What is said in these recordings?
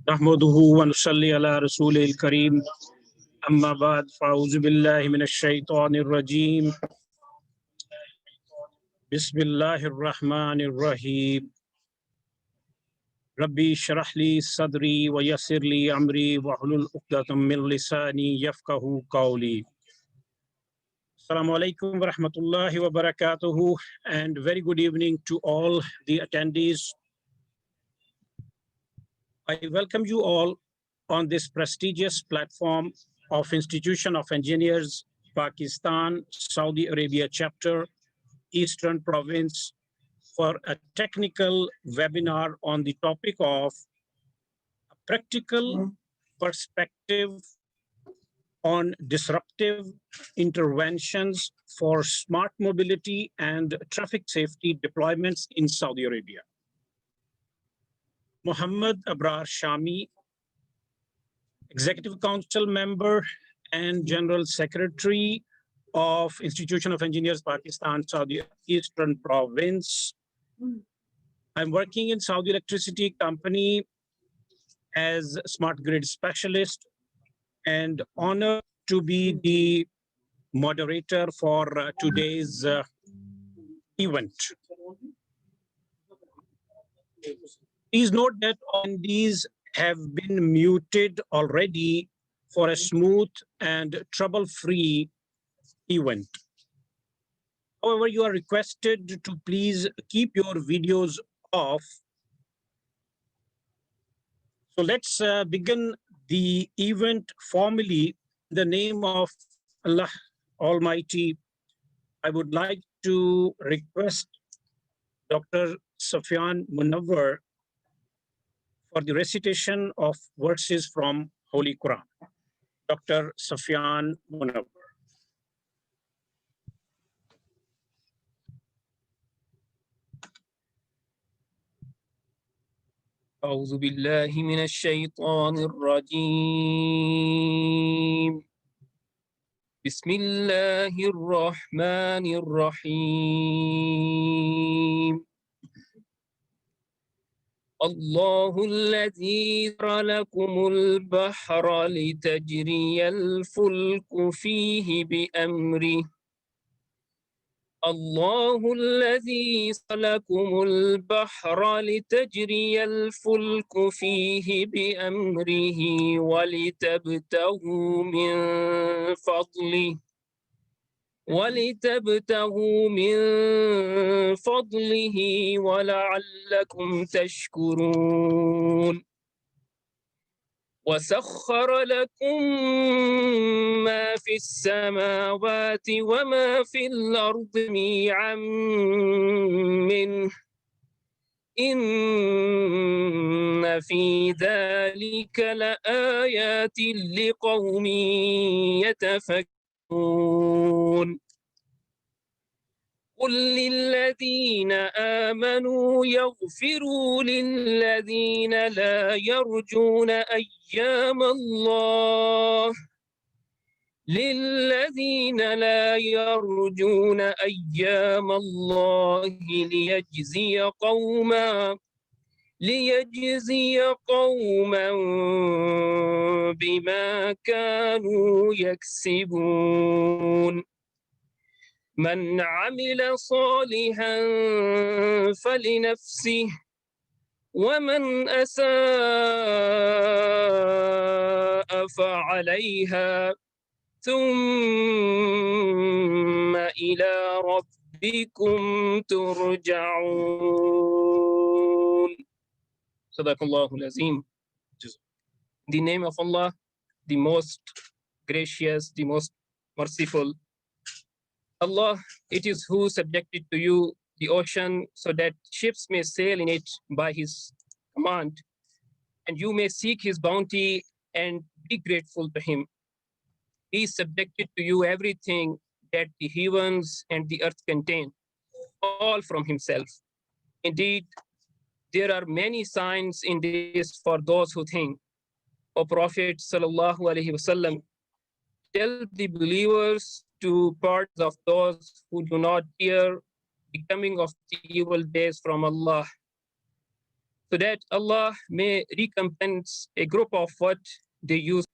नहमदुहु व नुसल्ली अला रसूलिल करीम अम्मा बाद फ़अऊज़ु बिल्लाहि मिनश शैतानिर रजीम बिस्मिल्लाहिर रहमानिर रहीम रब्बी इश्रह ली सदरी व यस्सिर ली अमरी वहलुल उक़दतम मिन लिसानी यफ़क़हू क़ौली। Assalamu alaikum wa rahmatullahi wa barakatuhu, and very good evening to all the attendees. I welcome you all on this prestigious platform of Institution of Engineers, Pakistan, Saudi Arabia chapter, Eastern Province, for a technical webinar on the topic of a practical perspective on disruptive interventions for smart mobility and traffic safety deployments in Saudi Arabia. Muhammad Abrar Shami, Executive Council Member and General Secretary of Institution of Engineers, Pakistan, Saudi Eastern Province. I'm working in Saudi Electricity Company as Smart Grid Specialist and honored to be the moderator for today's event. Please note that attendees have been muted already for a smooth and trouble-free event. However, you are requested to please keep your videos off. So let's begin the event formally. In the name of Allah Almighty, I would like to request Dr. Sufyan Munawwar for the recitation of verses from Holy Quran. Dr. Sufyan Munawwar. أعوذ بالله من الشيطان الرجيم بسم الله الرحمن الرحيم الله الذي ذرأ لكم البحر لتجري الفلك فيه بأمره الله الذي سلكم البحر لتجري الفلك فيه بأمره ولتبتغوا من فضله ولعلكم تشكرون وسخر لكم ما في السماوات وما في الأرض جميعا منه إن في ذلك لآيات لقوم يتفكرون قل للذين آمنوا يغفروا للذين لا يرجون أيام الله ليجزي قوما بما كانوا يكسبون من عمل صالحا فلنفسه ومن أساء فعليها ثم إلى ربكم ترجعون. Sadaqallahul Azim. In the name of Allah, the most gracious, the most merciful. Allah, it is who subjected to you the ocean so that ships may sail in it by his command, and you may seek his bounty and be grateful to him. He subjected to you everything that the heavens and the earth contain, all from himself. Indeed, there are many signs in this for those who think. O Prophet sallallahu alaihi wasallam, tell the believers to parts of those who do not hear the coming of the evil days from Allah, so that Allah may recompense a group of what they use.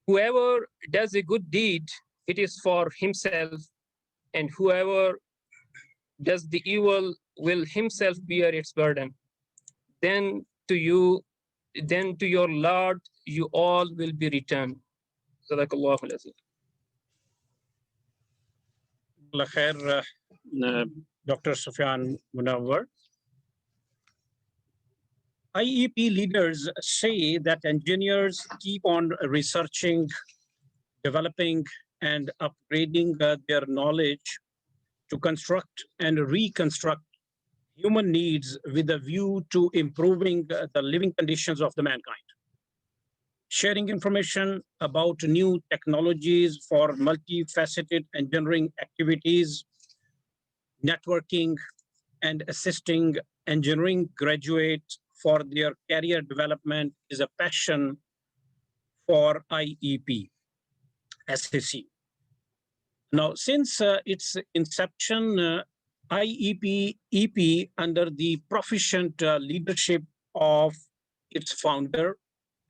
Whoever does a good deed, it is for himself, and whoever does the evil will himself bear its burden. Then to your Lord, you all will be returned. Sadaqallahu al-Azim. Dr. Sufyan Munawwar. IEP leaders say that engineers keep on researching, developing, and upgrading their knowledge to construct and reconstruct human needs with a view to improving the living conditions of the mankind. Sharing information about new technologies for multifaceted engineering activities, networking, and assisting engineering graduates for their career development is a passion for IEP-SAC. Now, since its inception, IEP-EP, under the proficient leadership of its founder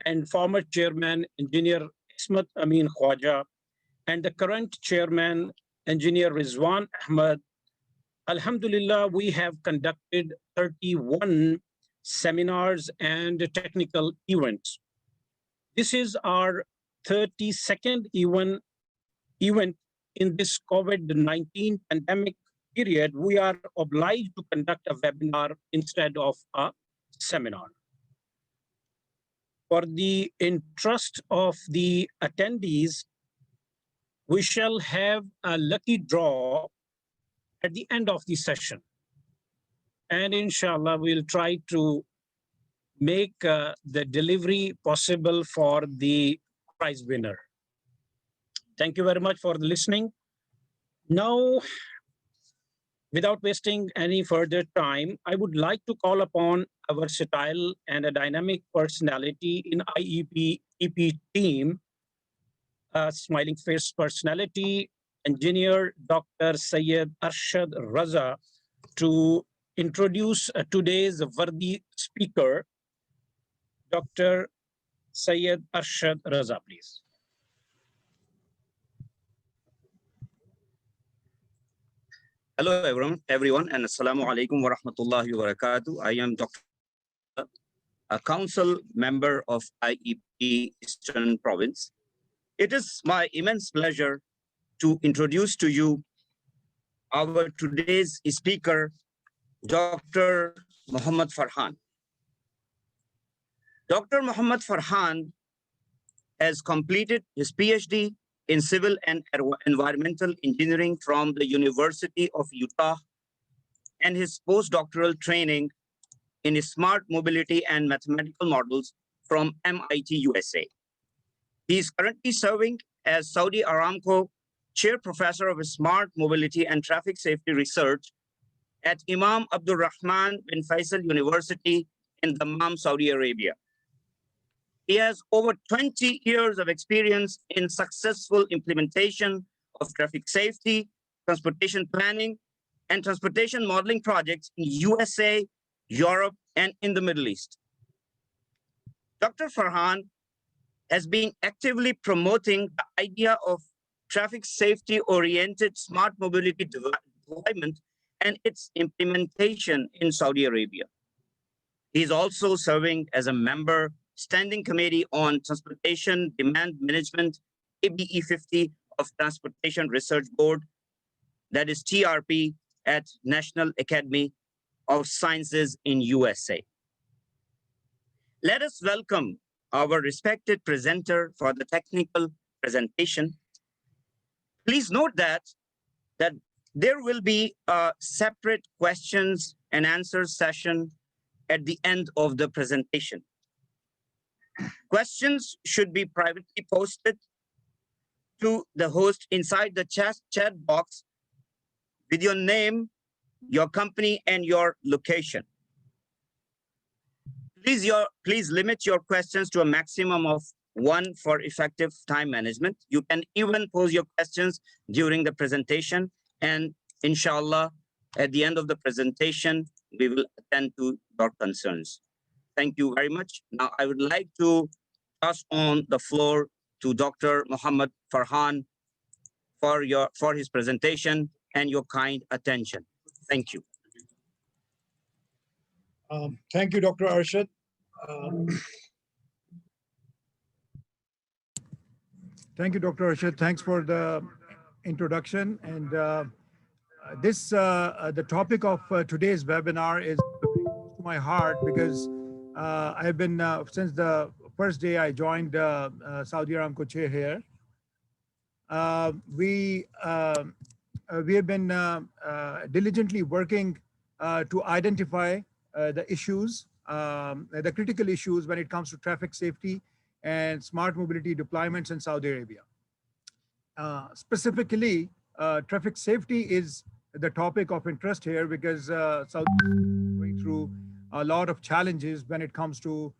and former chairman, Engineer Ismat Amin Khwaja, and the current chairman, Engineer Rizwan Ahmed, Alhamdulillah, we have conducted 31 seminars and technical events. This is our 32nd event in this COVID-19 pandemic period. We are obliged to conduct a webinar instead of a seminar. For the interest of the attendees, we shall have a lucky draw at the end of the session. And inshallah, we'll try to make the delivery possible for the prize winner. Thank you very much for listening. Now, without wasting any further time, I would like to call upon a versatile and a dynamic personality in IEP-EP team, a smiling face personality, Engineer Dr. Syed Arshad Raza, to introduce today's worthy speaker, Dr. Syed Arshad Raza, please. Hello, everyone, and assalamu alaikum wa rahmatullahi wa barakatuh. I am Dr. a council member of IEP Eastern Province. It is my immense pleasure to introduce to you our today's speaker, Dr. Muhammad Farhan. Dr. Muhammad Farhan has completed his PhD in civil and environmental engineering from the University of Utah and his postdoctoral training in smart mobility and mathematical models from MIT, USA. He is currently serving as Saudi Aramco Chair Professor of Smart Mobility and Traffic Safety Research at Imam Abdul Rahman bin Faisal University in Dammam, Saudi Arabia. He has over 20 years of experience in successful implementation of traffic safety, transportation planning, and transportation modeling projects in USA, Europe, and in the Middle East. Dr. Farhan has been actively promoting the idea of traffic safety-oriented smart mobility deployment and its implementation in Saudi Arabia. He is also serving as a member Standing Committee on Transportation Demand Management, ABE50 of Transportation Research Board, that is TRP, at National Academy of Sciences in USA. Let us welcome our respected presenter for the technical presentation. Please note that there will be a separate questions and answers session at the end of the presentation. Questions should be privately posted to the host inside the chat box with your name, your company, and your location. Please limit your questions to a maximum of 1 for effective time management. You can even pose your questions during the presentation, and inshallah, At the end of the presentation, we will attend to your concerns. Thank you very much. Now, I would like to pass on the floor to Dr. Muhammad Farhan for his presentation and your kind attention. Thank you. Thank you, Dr. Arshad. Thank you, Dr. Arshad. Thanks for the introduction. And the topic of today's webinar is very close to my heart because I've been, since the first day I joined Saudi Aramco chair here, we have been diligently working to identify the issues, the critical issues when it comes to traffic safety and smart mobility deployments in Saudi Arabia. Specifically, traffic safety is the topic of interest here because Saudi Arabia is going through a lot of challenges when it comes to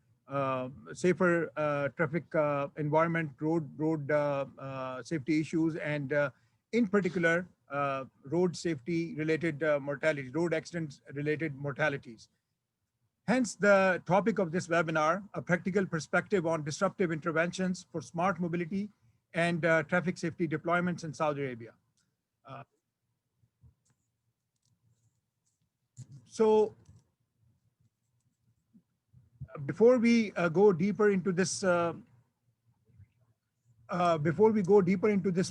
safer traffic environment, road safety issues, and in particular, road safety related mortality, road accidents related mortalities. Hence, the topic of this webinar, a practical perspective on disruptive interventions for smart mobility and traffic safety deployments in Saudi Arabia. So, before we go deeper into this,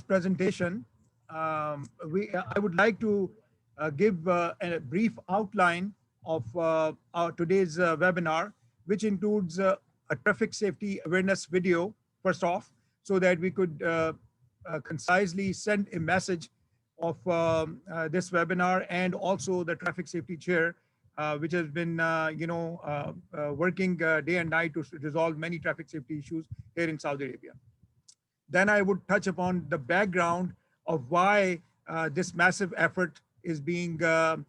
presentation, I would like to give a brief outline of today's webinar, which includes a traffic safety awareness video, first off, so that we could concisely send a message of this webinar, and also the traffic safety chair, which has been working day and night to resolve many traffic safety issues here in Saudi Arabia. Then I would touch upon the background of why this massive effort is being done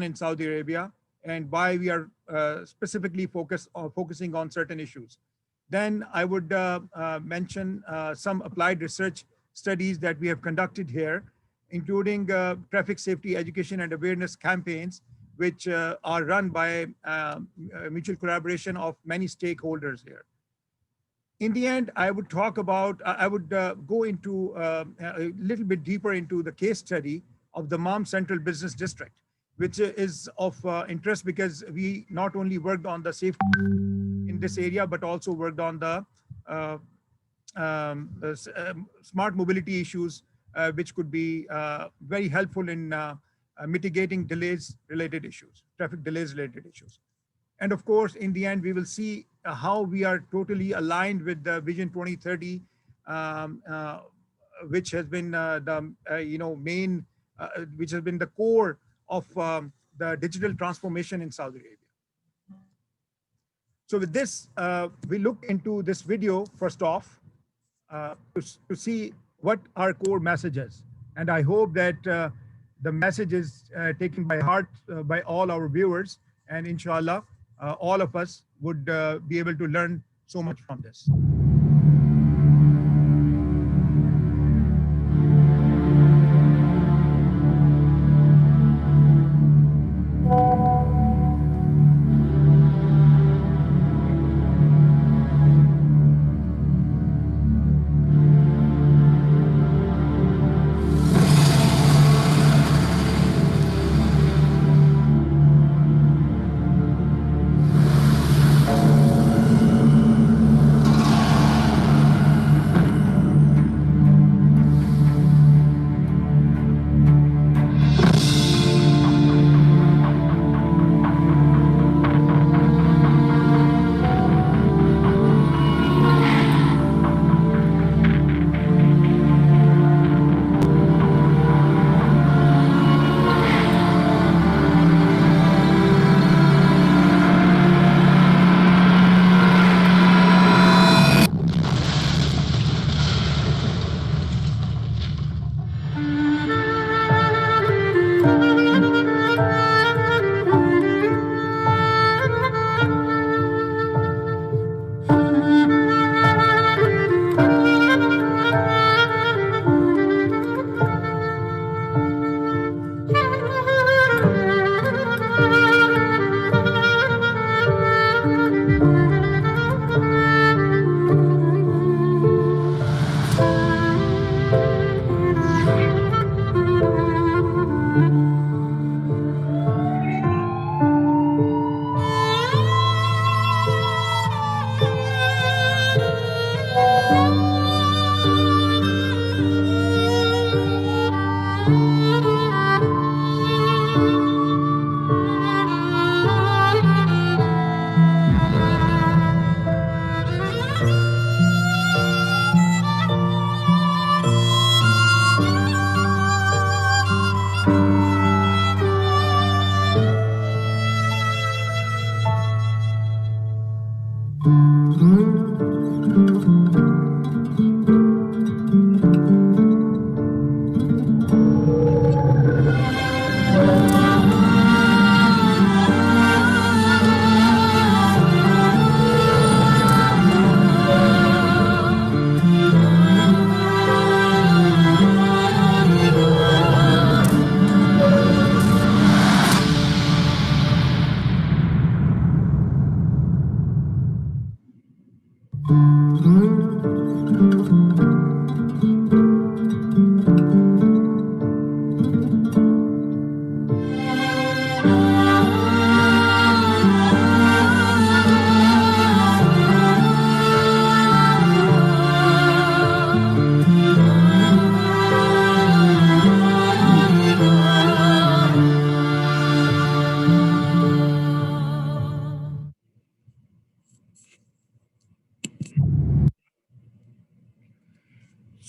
in Saudi Arabia, and why we are specifically focusing on certain issues. Then I would mention some applied research studies that we have conducted here, including traffic safety education and awareness campaigns, which are run by mutual collaboration of many stakeholders here. In the end, I would talk about, I would go into a little bit deeper into the case study of the Dammam Central Business District, which is of interest because we not only worked on the safety in this area, but also worked on the smart mobility issues, which could be very helpful in mitigating delays related issues, traffic delays related issues. And of course, in the end, we will see how we are totally aligned with the Vision 2030, which has been the main, which has been the core of the digital transformation in Saudi Arabia. So with this, we look into this video first off to see what our core message is. And I hope that the message is taken by heart by all our viewers, and inshallah, all of us would be able to learn so much from this.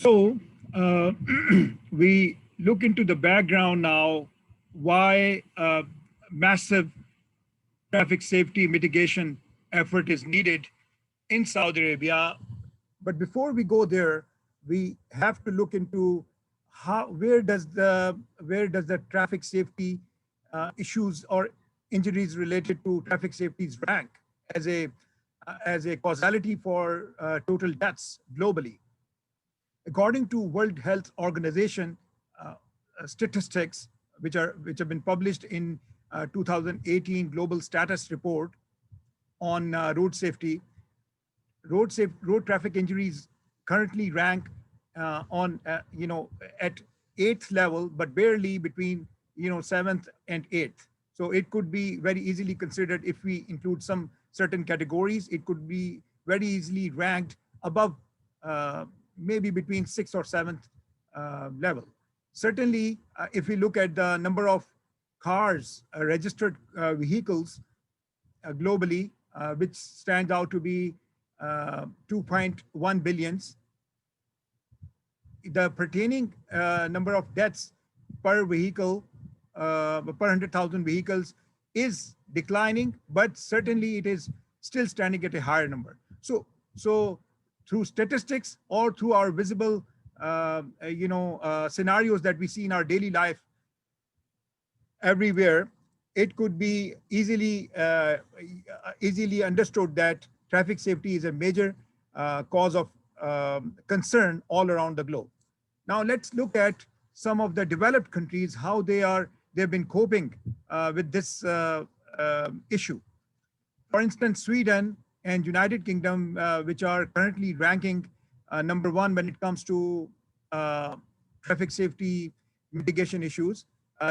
So we look into the background now, why massive traffic safety mitigation effort is needed in Saudi Arabia. But before we go there, we have to look into where does the traffic safety issues or injuries related to traffic safeties rank as a causality for total deaths globally. According to World Health Organization statistics, which have been published in 2018 Global Status Report on road safety, road traffic injuries currently rank at 8th level, but barely between 7th and 8th. So it could be very easily considered, if we include some certain categories, it could be very easily ranked above maybe between 6th or 7th level. Certainly, if we look at the number of cars, registered vehicles globally, which stands out to be 2.1 billions, the pertaining number of deaths per vehicle, per 100,000 vehicles is declining, but certainly it is still standing at a higher number. So through statistics or through our visible scenarios that we see in our daily life everywhere, it could be easily understood that traffic safety is a major cause of concern all around the globe. Now let's look at some of the developed countries, how they've been coping with this issue. For instance, Sweden and United Kingdom, which are currently ranking number 1 when it comes to traffic safety mitigation issues.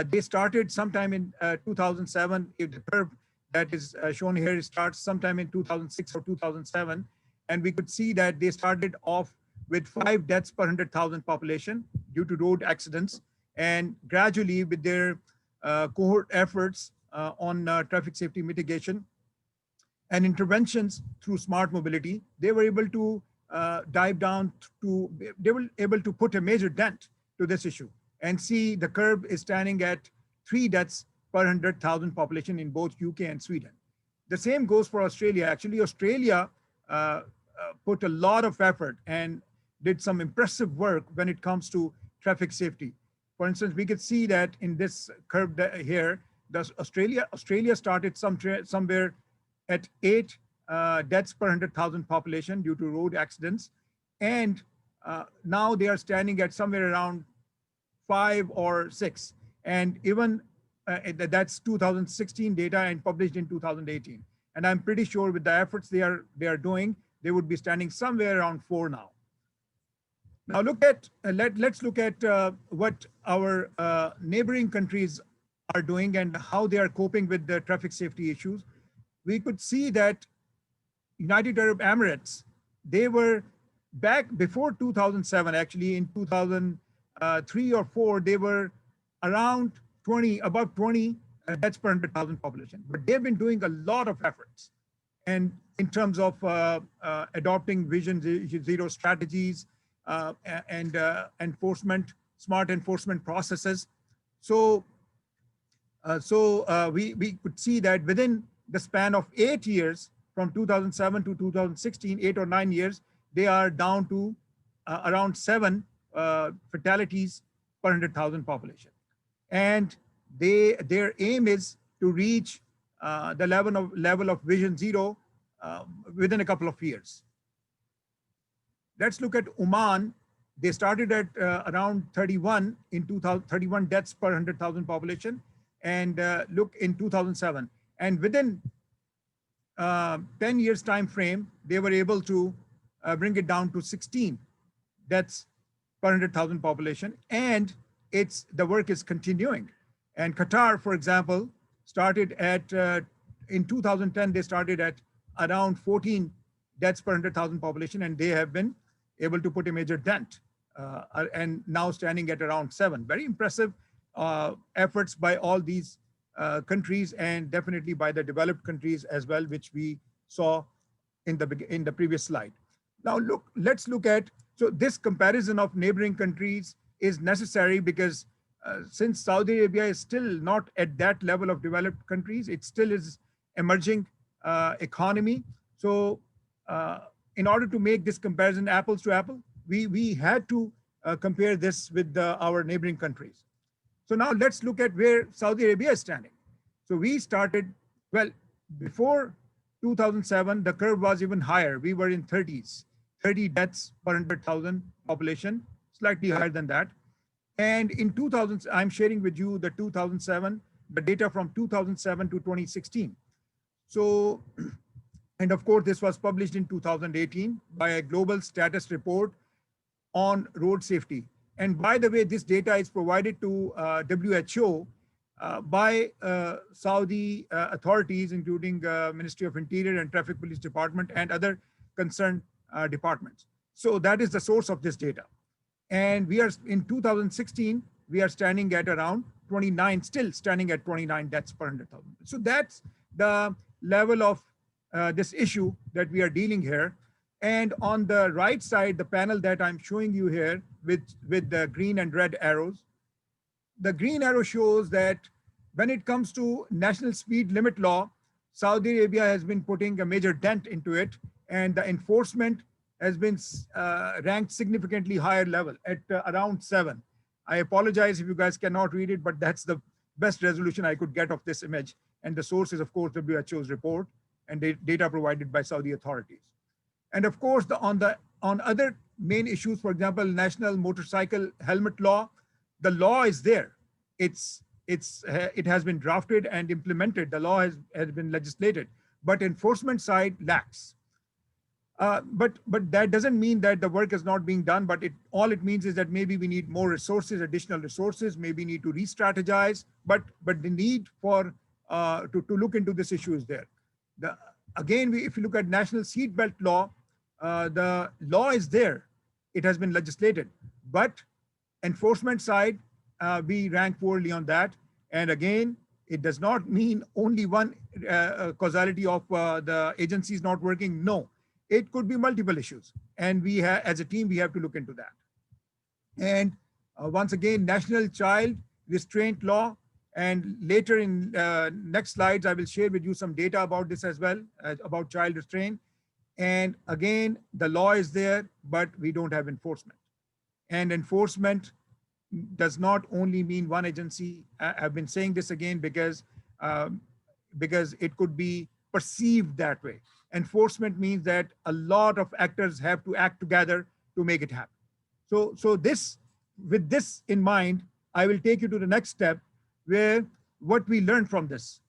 They started sometime in 2007. If the curve that is shown here starts sometime in 2006 or 2007, and we could see that they started off with 5 deaths per 100,000 population due to road accidents, and gradually with their cohort efforts on traffic safety mitigation and interventions through smart mobility, they were able to they were able to put a major dent to this issue, and see the curve is standing at 3 deaths per 100,000 population in both UK and Sweden. The same goes for Australia. Actually, Australia put a lot of effort and did some impressive work when it comes to traffic safety. For instance, we could see that in this curve here, Australia started somewhere at 8 deaths per 100,000 population due to road accidents, and now they are standing at somewhere around 5 or 6, and even that's 2016 data and published in 2018. And I'm pretty sure with the efforts they are doing, they would be standing somewhere around 4 now. Now let's look at what our neighboring countries are doing and how they are coping with the traffic safety issues. We could see that United Arab Emirates, they were back before 2007, actually in 2003 or 4, they were around above 20 deaths per 100,000 population. But they've been doing a lot of efforts, and in terms of adopting Vision Zero strategies and smart enforcement processes. So we could see that within the span of 8 years, from 2007 to 2016, 8 or 9 years, they are down to around 7 fatalities per 100,000 population. And their aim is to reach the level of Vision Zero within a couple of years. Let's look at Oman. They started at around 31 deaths per 100,000 population, and look in 2007. And within 10 years time frame, they were able to bring it down to 16 deaths per 100,000 population, and the work is continuing. And Qatar, for example, started at in 2010, they started at around 14 deaths per 100,000 population, and they have been able to put a major dent, and now standing at around 7. Very impressive efforts by all these countries, and definitely by the developed countries as well, which we saw in the previous slide. Now let's look at So this comparison of neighboring countries is necessary because since Saudi Arabia is still not at that level of developed countries, it still is emerging economy. So in order to make this comparison apples to apple, we had to compare this with our neighboring countries. So now let's look at where Saudi Arabia is standing. So we started, well, before 2007, the curve was even higher. We were in 30s, 30 deaths per 100,000 population, slightly higher than that. And in 2000, I'm sharing with you the 2007, the data from 2007 to 2016. So, and of course, this was published in 2018 by a global status report on road safety. And by the way, this data is provided to WHO by Saudi authorities, including Ministry of Interior and Traffic Police Department and other concerned departments. So that is the source of this data. And we are in 2016, we are standing at around 29, still standing at 29 deaths per 100,000. So that's the level of this issue that we are dealing here. And on the right side, the panel that I'm showing you here with the green and red arrows, the green arrow shows that when it comes to national speed limit law, Saudi Arabia has been putting a major dent into it, and the enforcement has been ranked significantly higher level at around 7. I apologize if you guys cannot read it, but that's the best resolution I could get of this image. And the source is, of course, WHO's report and data provided by Saudi authorities. And of course, on other main issues, for example, national motorcycle helmet law, the law is there. It has been drafted and implemented. The law has been legislated, but enforcement side lacks. But that doesn't mean that the work is not being done, but all it means is that maybe we need more resources, additional resources, maybe need to re-strategize, but the need for to look into this issue is there. Again, if you look at national seatbelt law, the law is there. It has been legislated, but enforcement side, we rank poorly on that. And again, it does not mean only one causality of the agencies not working. No, it could be multiple issues. And we as a team, we have to look into that. And once again, national child restraint law. And later in next slides, I will share with you some data about this as well, about child restraint. And again, the law is there, but we don't have enforcement. And enforcement does not only mean one agency. I've been saying this again because it could be perceived that way. Enforcement means that a lot of actors have to act together to make it happen. So with this in mind, I will take you to the next step, where what we learned from this.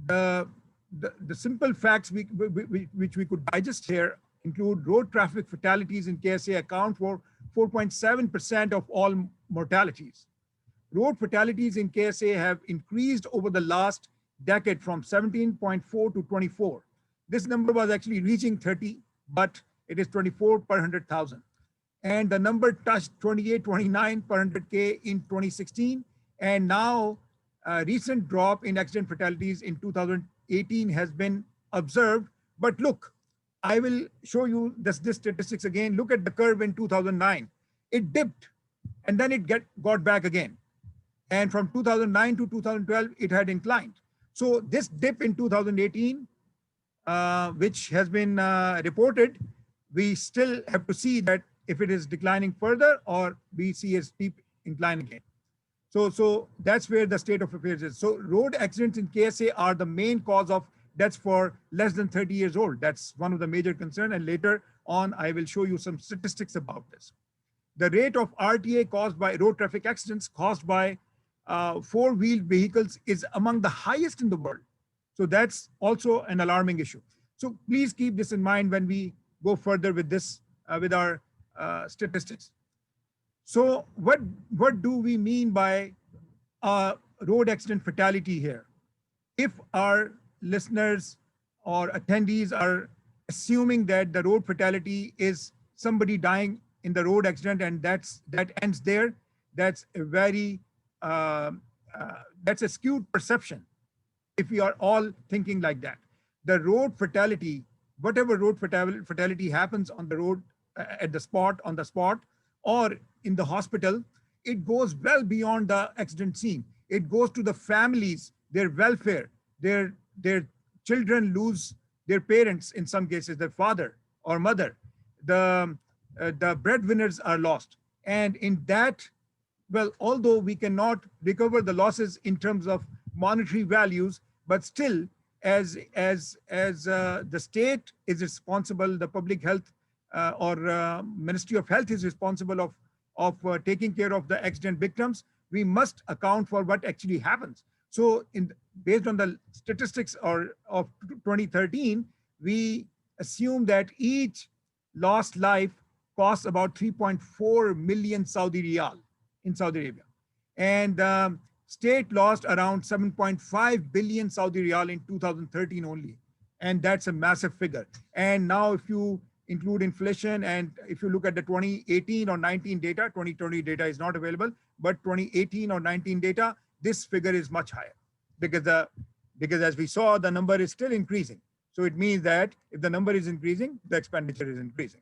The simple facts which we could digest here include road traffic fatalities in KSA account for 4.7% of all mortalities. Road fatalities in KSA have increased over the last decade from 17.4 to 24. This number was actually reaching 30, but it is 24 per 100,000. And the number touched 28, 29 per 100K in 2016. And now a recent drop in accident fatalities in 2018 has been observed. But look, I will show you this statistics again. Look at the curve in 2009. It dipped and then it got back again. And from 2009 to 2012, it had inclined. So this dip in 2018, which has been reported, we still have to see that if it is declining further or we see a steep incline again. So that's where the state of affairs is. So road accidents in KSA are the main cause of deaths for less than 30 years old. That's one of the major concerns. And later on, I will show you some statistics about this. The rate of RTA caused by road traffic accidents caused by four-wheeled vehicles is among the highest in the world. So that's also an alarming issue. So please keep this in mind when we go further with this, with our statistics. So what do we mean by road accident fatality here? If our listeners or attendees are assuming that the road fatality is somebody dying in the road accident and that ends there, that's a very, that's a skewed perception. If we are all thinking like that, the road fatality, whatever road fatality happens on the road at the spot, on the spot, or in the hospital, it goes well beyond the accident scene. It goes to the families, their welfare, their children lose their parents, in some cases, their father or mother. The breadwinners are lost. And in that, well, although we cannot recover the losses in terms of monetary values, but still, as the state is responsible, the public health or Ministry of Health is responsible of taking care of the accident victims, we must account for what actually happens. So based on the statistics of 2013, we assume that each lost life costs about 3.4 million Saudi riyal in Saudi Arabia. And state lost around 7.5 billion Saudi riyal in 2013 only. And that's a massive figure. And now if you include inflation, and if you look at the 2018 or 19 data, 2020 data is not available, but 2018 or 19 data, this figure is much higher because as we saw, the number is still increasing. So it means that if the number is increasing, the expenditure is increasing.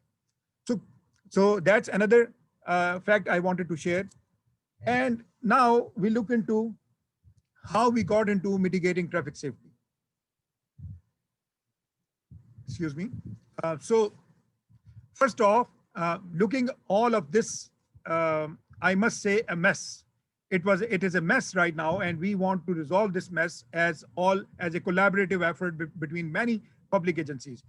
So that's another fact I wanted to share. And now we look into how we got into mitigating traffic safety. Excuse me. So first off, looking all of this, I must say a mess. It is a mess right now, and we want to resolve this mess as a collaborative effort between many public agencies.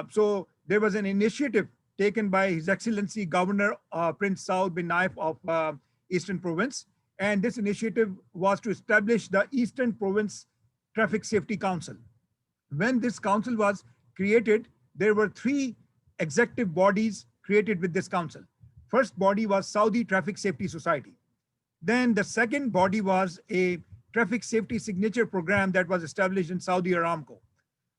So there was an initiative taken by His Excellency Governor Prince Saud bin Naif of Eastern Province, and this initiative was to establish the Eastern Province Traffic Safety Council. When this council was created, there were 3 executive bodies created with this council. First body was Saudi Traffic Safety Society. Then the second body was a traffic safety signature program that was established in Saudi Aramco.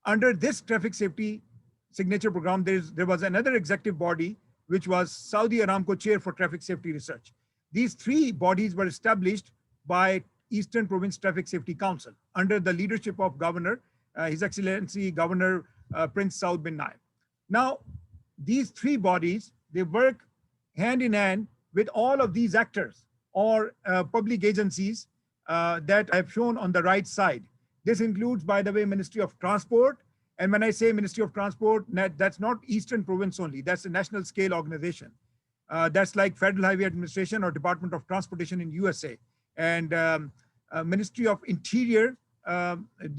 Under this traffic safety signature program, there was another executive body, which was Saudi Aramco Chair for Traffic Safety Research. These 3 bodies were established by Eastern Province Traffic Safety Council under the leadership of Governor, His Excellency Governor Prince Saud bin Naif. Now, these 3 bodies, they work hand in hand with all of these actors or public agencies that I've shown on the right side. This includes, by the way, Ministry of Transport. And when I say Ministry of Transport, that's not Eastern Province only, that's a national scale organization. That's like Federal Highway Administration or Department of Transportation in USA. And Ministry of Interior,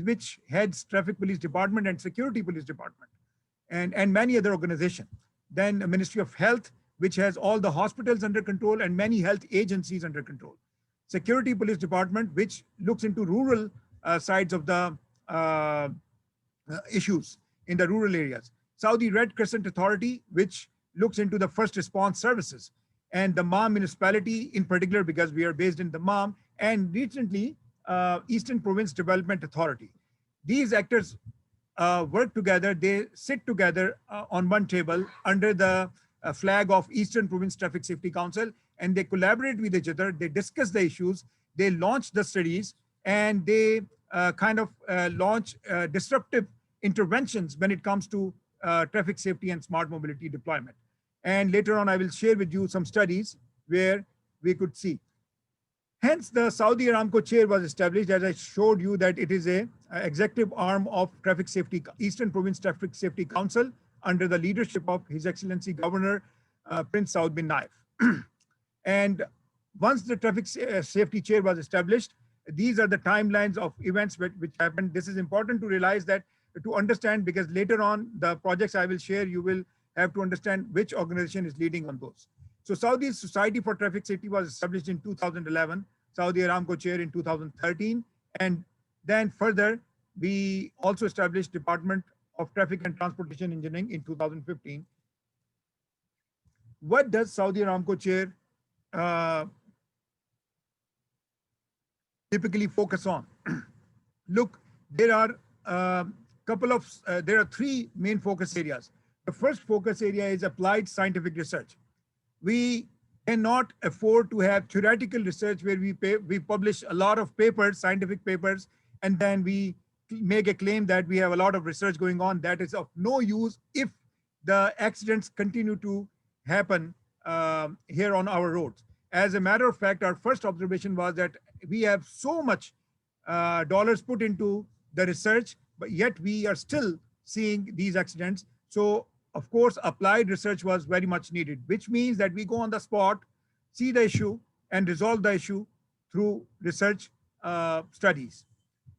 which heads Traffic Police Department and Security Police Department, and many other organizations. Then the Ministry of Health, which has all the hospitals under control and many health agencies under control. Security Police Department, which looks into rural sides of the issues in the rural areas. Saudi Red Crescent Authority, which looks into the first response services. And the Dammam municipality in particular, because we are based in Dammam, and recently Eastern Province Development Authority. These actors work together, they sit together on one table under the flag of Eastern Province Traffic Safety Council, and they collaborate with each other, they discuss the issues, they launch the studies, and they launch disruptive interventions when it comes to traffic safety and smart mobility deployment. And later on, I will share with you some studies where we could see. Hence, the Saudi Aramco chair was established, as I showed you, that it is a executive arm of Traffic Safety, Eastern Province Traffic Safety Council, under the leadership of His Excellency Governor Prince Saud bin Naif. And once the traffic safety chair was established, these are the timelines of events which happened. This is important to realize that, to understand, because later on the projects I will share, you will have to understand which organization is leading on those. So Saudi Society for Traffic Safety was established in 2011, Saudi Aramco chair in 2013, and then further, we also established Department of Traffic and Transportation Engineering in 2015. What does Saudi Aramco chair typically focus on? Look, there are there are 3 main focus areas. The first focus area is applied scientific research. We cannot afford to have theoretical research where we publish a lot of papers, scientific papers, and then we make a claim that we have a lot of research going on. That is of no use if the accidents continue to happen here on our roads. As a matter of fact, our first observation was that we have so much dollars put into the research, but yet we are still seeing these accidents. So of course, applied research was very much needed, which means that we go on the spot, see the issue, and resolve the issue through research studies.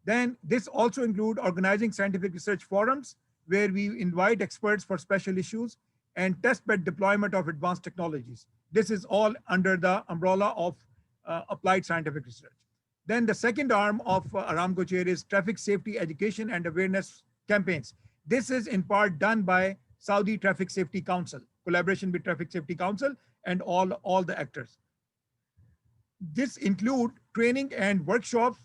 Then this also include organizing scientific research forums where we invite experts for special issues and testbed deployment of advanced technologies. This is all under the umbrella of applied scientific research. Then the second arm of Aramco chair is traffic safety education and awareness campaigns. This is in part done by Saudi Traffic Safety Council, collaboration with Traffic Safety Council and all the actors. This include training and workshops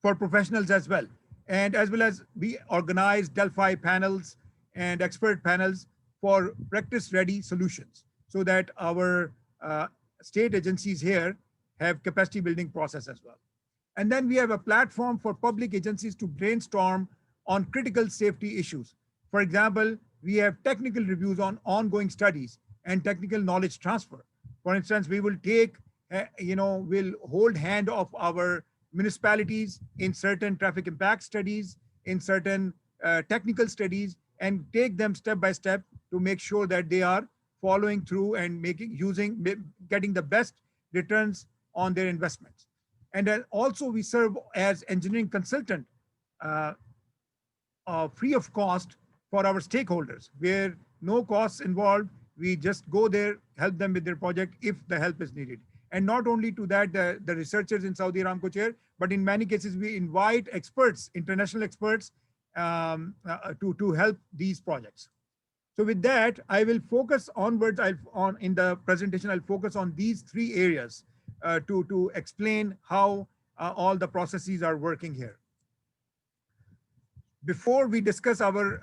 for professionals as well. And as well as we organize Delphi panels and expert panels for practice-ready solutions so that our state agencies here have capacity building process as well. And then we have a platform for public agencies to brainstorm on critical safety issues. For example, we have technical reviews on ongoing studies and technical knowledge transfer. For instance, we will take, we'll hold hand of our municipalities in certain traffic impact studies, in certain technical studies, and take them step by step to make sure that they are following through and getting the best returns on their investments. And then also we serve as engineering consultant free of cost for our stakeholders, where no costs involved. We just go there, help them with their project if the help is needed. And not only to that, the researchers in Saudi Aramco chair, but in many cases we invite experts, international experts, to help these projects. So with that, I will focus onwards. In the presentation, I'll focus on these three areas to explain how all the processes are working here. Before we discuss our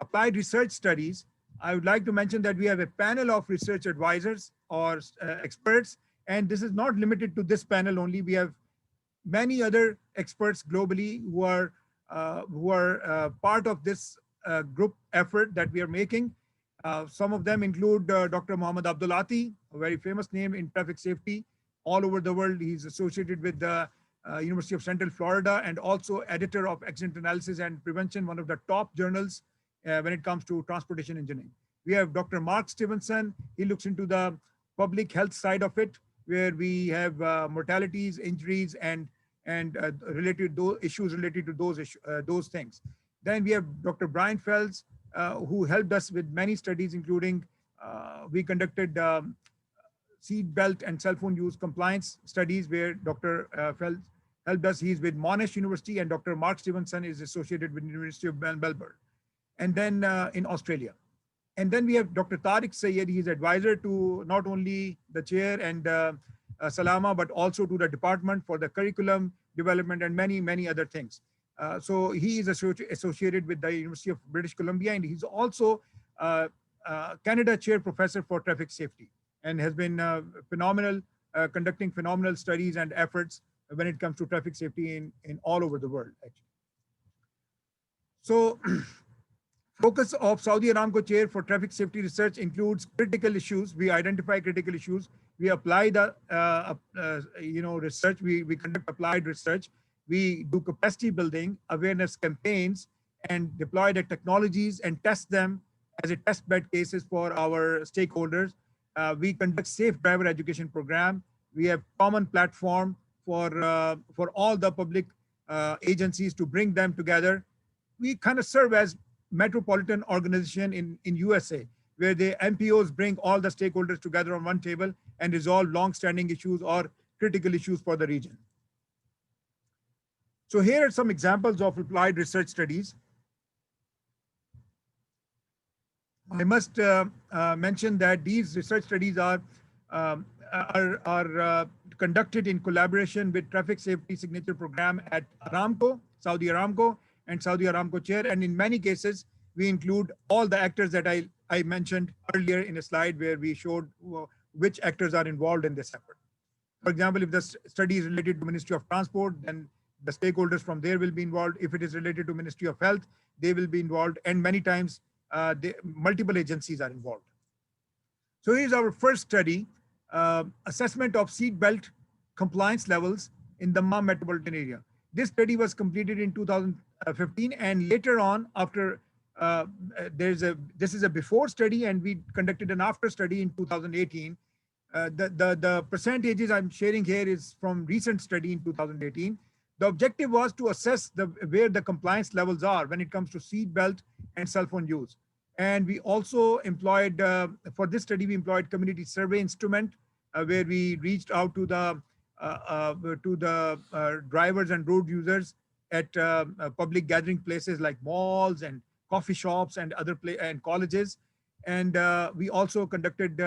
applied research studies, I would like to mention that we have a panel of research advisors or experts, and this is not limited to this panel only. We have many other experts globally who are part of this group effort that we are making. Some of them include Dr. Muhammad Abdul, a very famous name in traffic safety all over the world. He's associated with the University of Central Florida and also editor of Accident Analysis and Prevention, one of the top journals when it comes to transportation engineering. We have Dr. Mark Stevenson. He looks into the public health side of it, where we have mortalities, injuries, and related issues related to those things. Then we have Dr. Brian Fells, who helped us with many studies, including we conducted seat belt and cell phone use compliance studies, where Dr. Fells helped us. He's with Monash University, and Dr. Mark Stevenson is associated with the University of Melbourne, and then in Australia. And then we have Dr. Tariq Sayed. He's advisor to not only the chair and Salama, but also to the department for the curriculum development and many, many other things. So he is associated with the University of British Columbia, and he's also Canada chair professor for traffic safety, and has been phenomenal, conducting phenomenal studies and efforts when it comes to traffic safety in all over the world, actually. So focus of Saudi Aramco chair for traffic safety research includes critical issues. We identify critical issues. We apply the research. We conduct applied research. We do capacity building, awareness campaigns, and deploy the technologies and test them as a test bed cases for our stakeholders. We conduct safe driver education program. We have common platform for all the public agencies to bring them together. We kind of serve as metropolitan organization in USA, where the MPOs bring all the stakeholders together on one table and resolve long-standing issues or critical issues for the region. So here are some examples of applied research studies. I must mention that these research studies are conducted in collaboration with Traffic Safety Signature Program at Aramco, Saudi Aramco, and Saudi Aramco chair. And in many cases, we include all the actors that I mentioned earlier in a slide where we showed which actors are involved in this effort. For example, if the study is related to Ministry of Transport, then the stakeholders from there will be involved. If it is related to Ministry of Health, they will be involved. And many times multiple agencies are involved. So here's our first study, assessment of seat belt compliance levels in the Dammam metropolitan area. This study was completed in 2015, and later on, after this is a before study, and we conducted an after study in 2018. The percentages I'm sharing here is from recent study in 2018. The objective was to assess where the compliance levels are when it comes to seat belt and cell phone use. And we also employed, for this study, we employed community survey instrument where we reached out to the drivers and road users at public gathering places like malls and coffee shops and and colleges. And we also conducted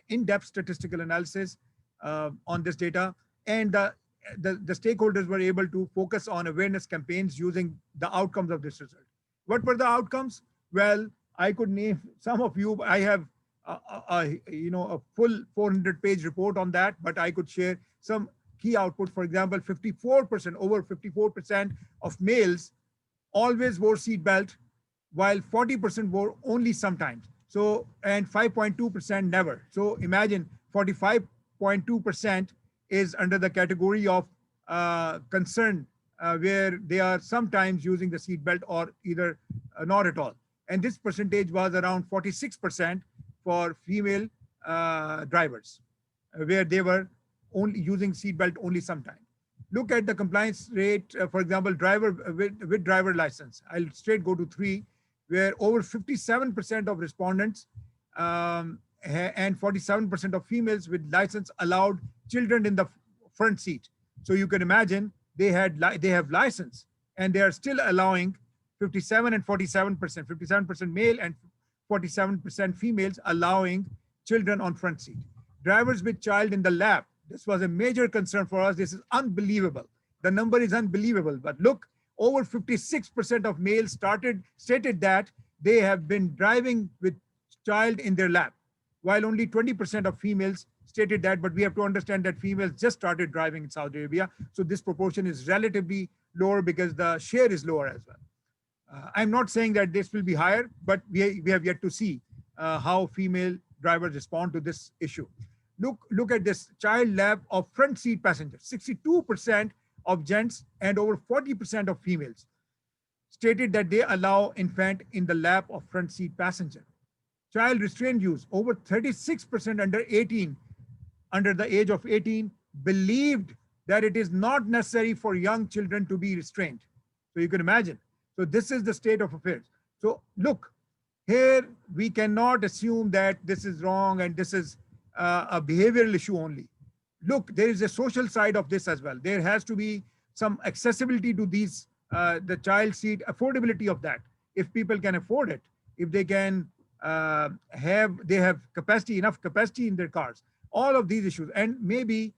in-depth statistical analysis on this data. And the stakeholders were able to focus on awareness campaigns using the outcomes of this result. What were the outcomes? Well, I could name some of you. I have a full 400-page report on that, but I could share some key output. For example, 54%, over 54% of males always wore seat belt, while 40% wore only sometimes. So, and 5.2% never. So imagine 45.2% is under the category of concern where they are sometimes using the seat belt or either not at all. And this percentage was around 46% for female drivers, where they were only using seat belt only sometimes. Look at the compliance rate, for example, driver with driver license. I'll straight go to 3, where over 57% of respondents and 47% of females with license allowed children in the front seat. So you can imagine they have license and they are still allowing 57 and 47%, 57% male and 47% females allowing children on front seat. Drivers with child in the lap. This was a major concern for us. This is unbelievable. The number is unbelievable, but look, over 56% of males stated that they have been driving with child in their lap, while only 20% of females stated that. But we have to understand that females just started driving in Saudi Arabia. So this proportion is relatively lower because the share is lower as well. I'm not saying that this will be higher, but we have yet to see how female drivers respond to this issue. Look at this child lap of front seat passengers. 62% of gents and over 40% of females stated that they allow infant in the lap of front seat passenger. Child restraint use, over 36% under the age of 18 believed that it is not necessary for young children to be restrained. So you can imagine. So this is the state of affairs. So look, here we cannot assume that this is wrong and this is a behavioral issue only. Look, there is a social side of this as well. There has to be some accessibility to these, the child seat, affordability of that. If people can afford it, if they can they have capacity, enough capacity in their cars, all of these issues, and maybe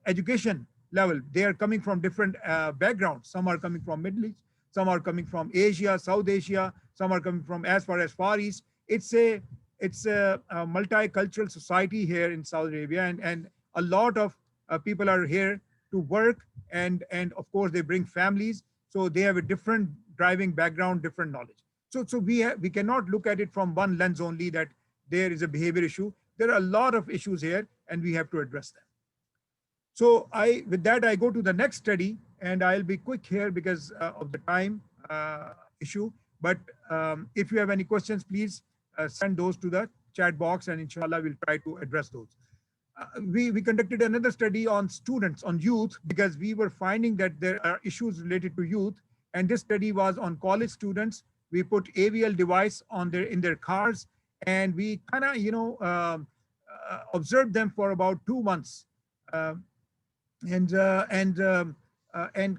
education level. They are coming from different backgrounds. Some are coming from Middle East, some are coming from Asia, South Asia, some are coming from as far as Far East. It's a multicultural society here in Saudi Arabia, and a lot of people are here to work, and of course they bring families, so they have a different driving background, different knowledge. So we cannot look at it from one lens only, that there is a behavior issue. There are a lot of issues here, and we have to address them. So with that, I go to the next study, and I'll be quick here because of the time issue. But if you have any questions, please send those to the chat box, and inshallah, we'll try to address those. We conducted another study on students, on youth, because we were finding that there are issues related to youth. And this study was on college students. We put AVL device in their cars, and we kind of, observed them for about 2 months, and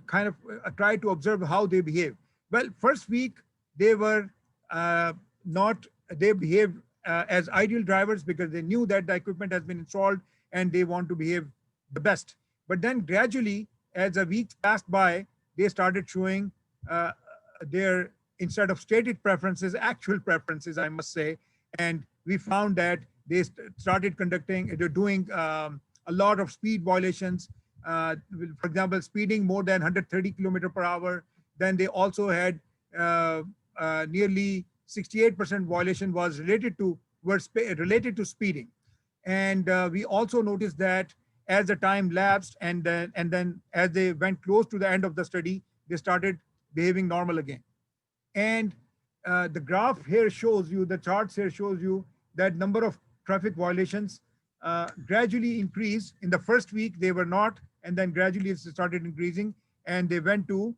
kind of try to observe how they behave. Well, first week they were they behaved as ideal drivers because they knew that the equipment has been installed and they want to behave the best. But then gradually, as the weeks passed by, they started showing their, instead of stated preferences, actual preferences, I must say. And we found that they started doing a lot of speed violations. For example, speeding more than 130 km/h. Then they also had nearly 68% violation was related to speeding. And we also noticed that as the time lapsed and then as they went close to the end of the study, they started behaving normal again. And the graph here shows you, the charts here shows you that number of traffic violations gradually increased. In the first week, they were not, and then gradually it started increasing, and they went to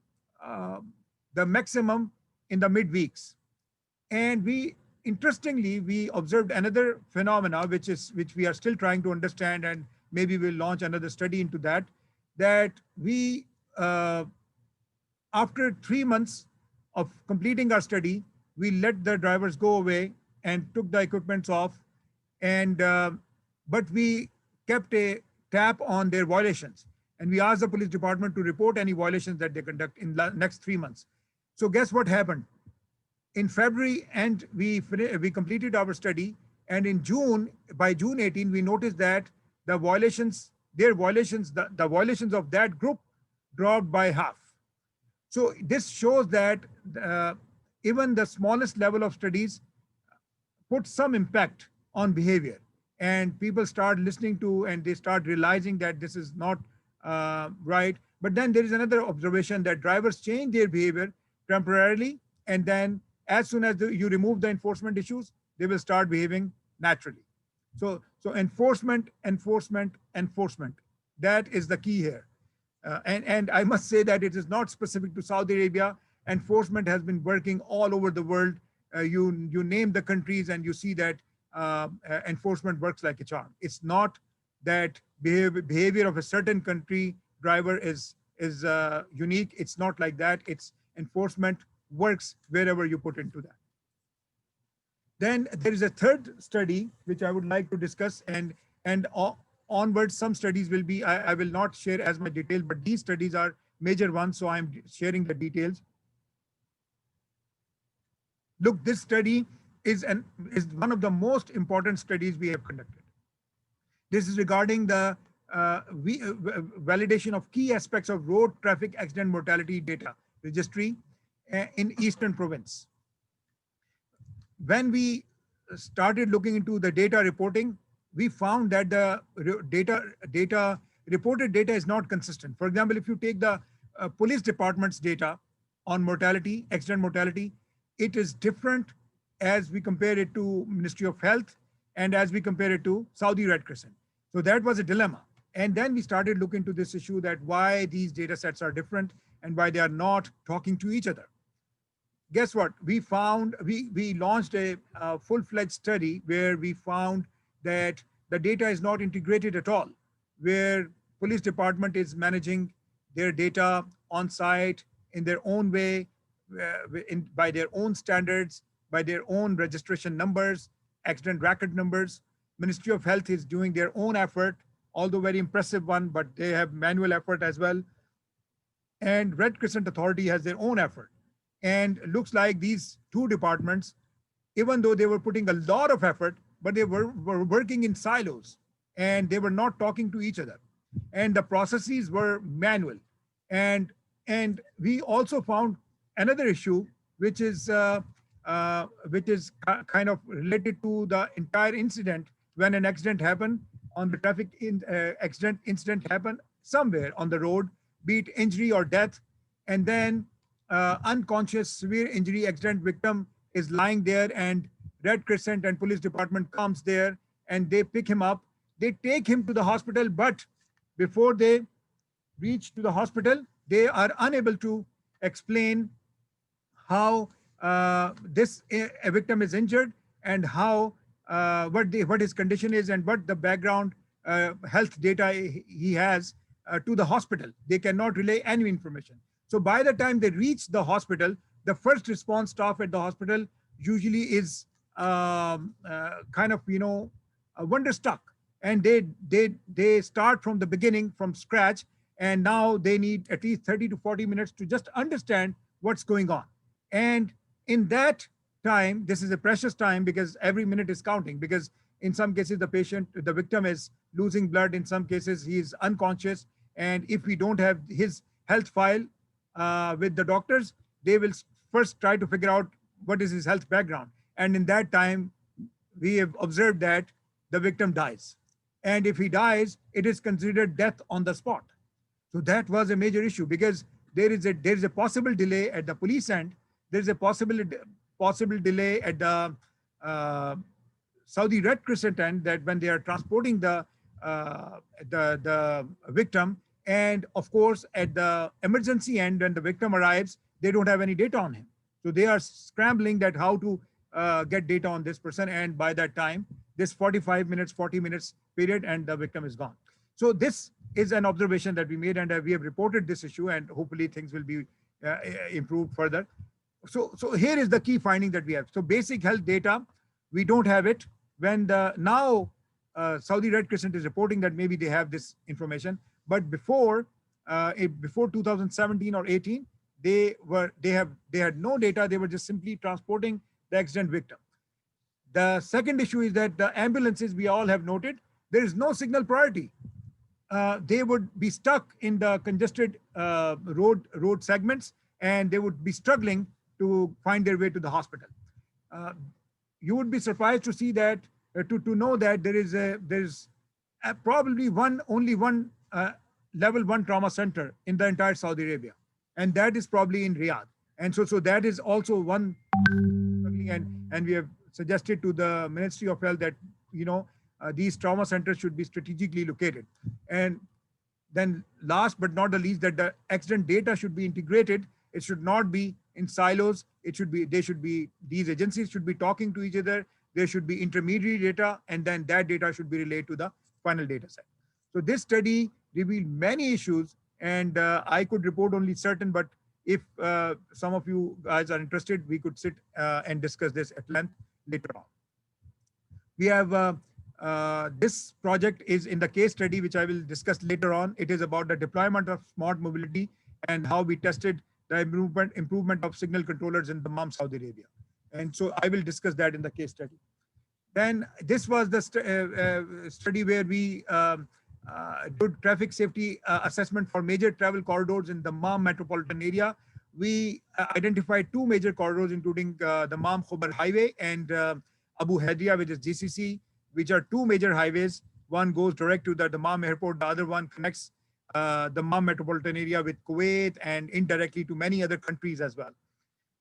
the maximum in the mid-weeks. And interestingly, we observed another phenomena, which we are still trying to understand, and maybe we'll launch another study into that, that we, after 3 months of completing our study, we let the drivers go away and took the equipments off, and but we kept a tap on their violations. And we asked the police department to report any violations that they conduct in the next 3 months. So guess what happened? In February, and we completed our study, and in June, by June 18, we noticed that the violations of that group dropped by half. So this shows that even the smallest level of studies put some impact on behavior, and people start listening to, and they start realizing that this is not right. But then there is another observation that drivers change their behavior temporarily, and then as soon as you remove the enforcement issues, they will start behaving naturally. So enforcement, that is the key here. And I must say that it is not specific to Saudi Arabia. Enforcement has been working all over the world. You name the countries and you see that enforcement works like a charm. It's not that behavior of a certain country driver is unique. It's not like that. It's enforcement works wherever you put into that. Then there is a third study which I would like to discuss, and onwards some studies will be, I will not share as much detail, but these studies are major ones, so I'm sharing the details. Look, this study is one of the most important studies we have conducted. This is regarding the validation of key aspects of road traffic accident mortality data registry in Eastern Province. When we started looking into the data reporting, we found that the reported data is not consistent. For example, if you take the police department's data on mortality, accident mortality, it is different as we compare it to Ministry of Health and as we compare it to Saudi Red Crescent. So that was a dilemma. And then we started looking into this issue, that why these data sets are different and why they are not talking to each other. Guess what? We found, we launched a full-fledged study where we found that the data is not integrated at all, where police department is managing their data on site in their own way, by their own standards, by their own registration numbers, accident record numbers. Ministry of Health is doing their own effort, although very impressive one, but they have manual effort as well. And Red Crescent Authority has their own effort. And it looks like these two departments, even though they were putting a lot of effort, but they were working in silos and they were not talking to each other. And the processes were manual. And we also found another issue, which is kind of related to the entire incident. When an accident happened on the traffic incident happened somewhere on the road, be it injury or death, and then unconscious severe injury accident victim is lying there, and Red Crescent and police department comes there and they pick him up. They take him to the hospital, but before they reach to the hospital, they are unable to explain how this victim is injured and how what his condition is and what the background health data he has to the hospital. They cannot relay any information. So by the time they reach the hospital, the first response staff at the hospital usually is kind of, wonderstruck, and they start from the beginning, from scratch, and now they need at least 30 to 40 minutes to just understand what's going on. And in that time, this is a precious time because every minute is counting, because in some cases the victim is losing blood, in some cases he is unconscious, and if we don't have his health file with the doctors, they will first try to figure out what is his health background. And in that time, we have observed that the victim dies. And if he dies, it is considered death on the spot. So that was a major issue because there is a possible delay at the police end. There's a possible delay at the Saudi Red Crescent end, that when they are transporting the victim, and of course at the emergency end when the victim arrives, they don't have any data on him. So they are scrambling that how to get data on this person, and by that time, this 45 minutes, 40 minutes period, and the victim is gone. So this is an observation that we made, and we have reported this issue, and hopefully things will be improved further. So here is the key finding that we have. So basic health data, we don't have it. When now Saudi Red Crescent is reporting that maybe they have this information, but before 2017 or 18, they had no data. They were just simply transporting the accident victim. The second issue is that the ambulances, we all have noted, there is no signal priority. They would be stuck in the congested road segments, and they would be struggling to find their way to the hospital. You would be surprised to see that, to know that there is probably only one level 1 trauma center in the entire Saudi Arabia, and that is probably in Riyadh. And so that is also one, and we have suggested to the Ministry of Health that these trauma centers should be strategically located. And then last but not the least, that the accident data should be integrated. It should not be in silos. These agencies should be talking to each other. There should be intermediary data, and then that data should be relayed to the final data set. So this study revealed many issues, and I could report only certain, but if some of you guys are interested, we could sit and discuss this at length later on. We have this project is in the case study, which I will discuss later on. It is about the deployment of smart mobility and how we tested the improvement of signal controllers in Dammam, Saudi Arabia. And so I will discuss that in the case study. Then this was the study where we did traffic safety assessment for major travel corridors in the Dammam metropolitan area. We identified 2 major corridors, including the Dammam-Khobar Highway and Abu Hadria, which is GCC, which are 2 major highways. One goes direct to the Dammam airport. The other one connects the Dammam metropolitan area with Kuwait and indirectly to many other countries as well.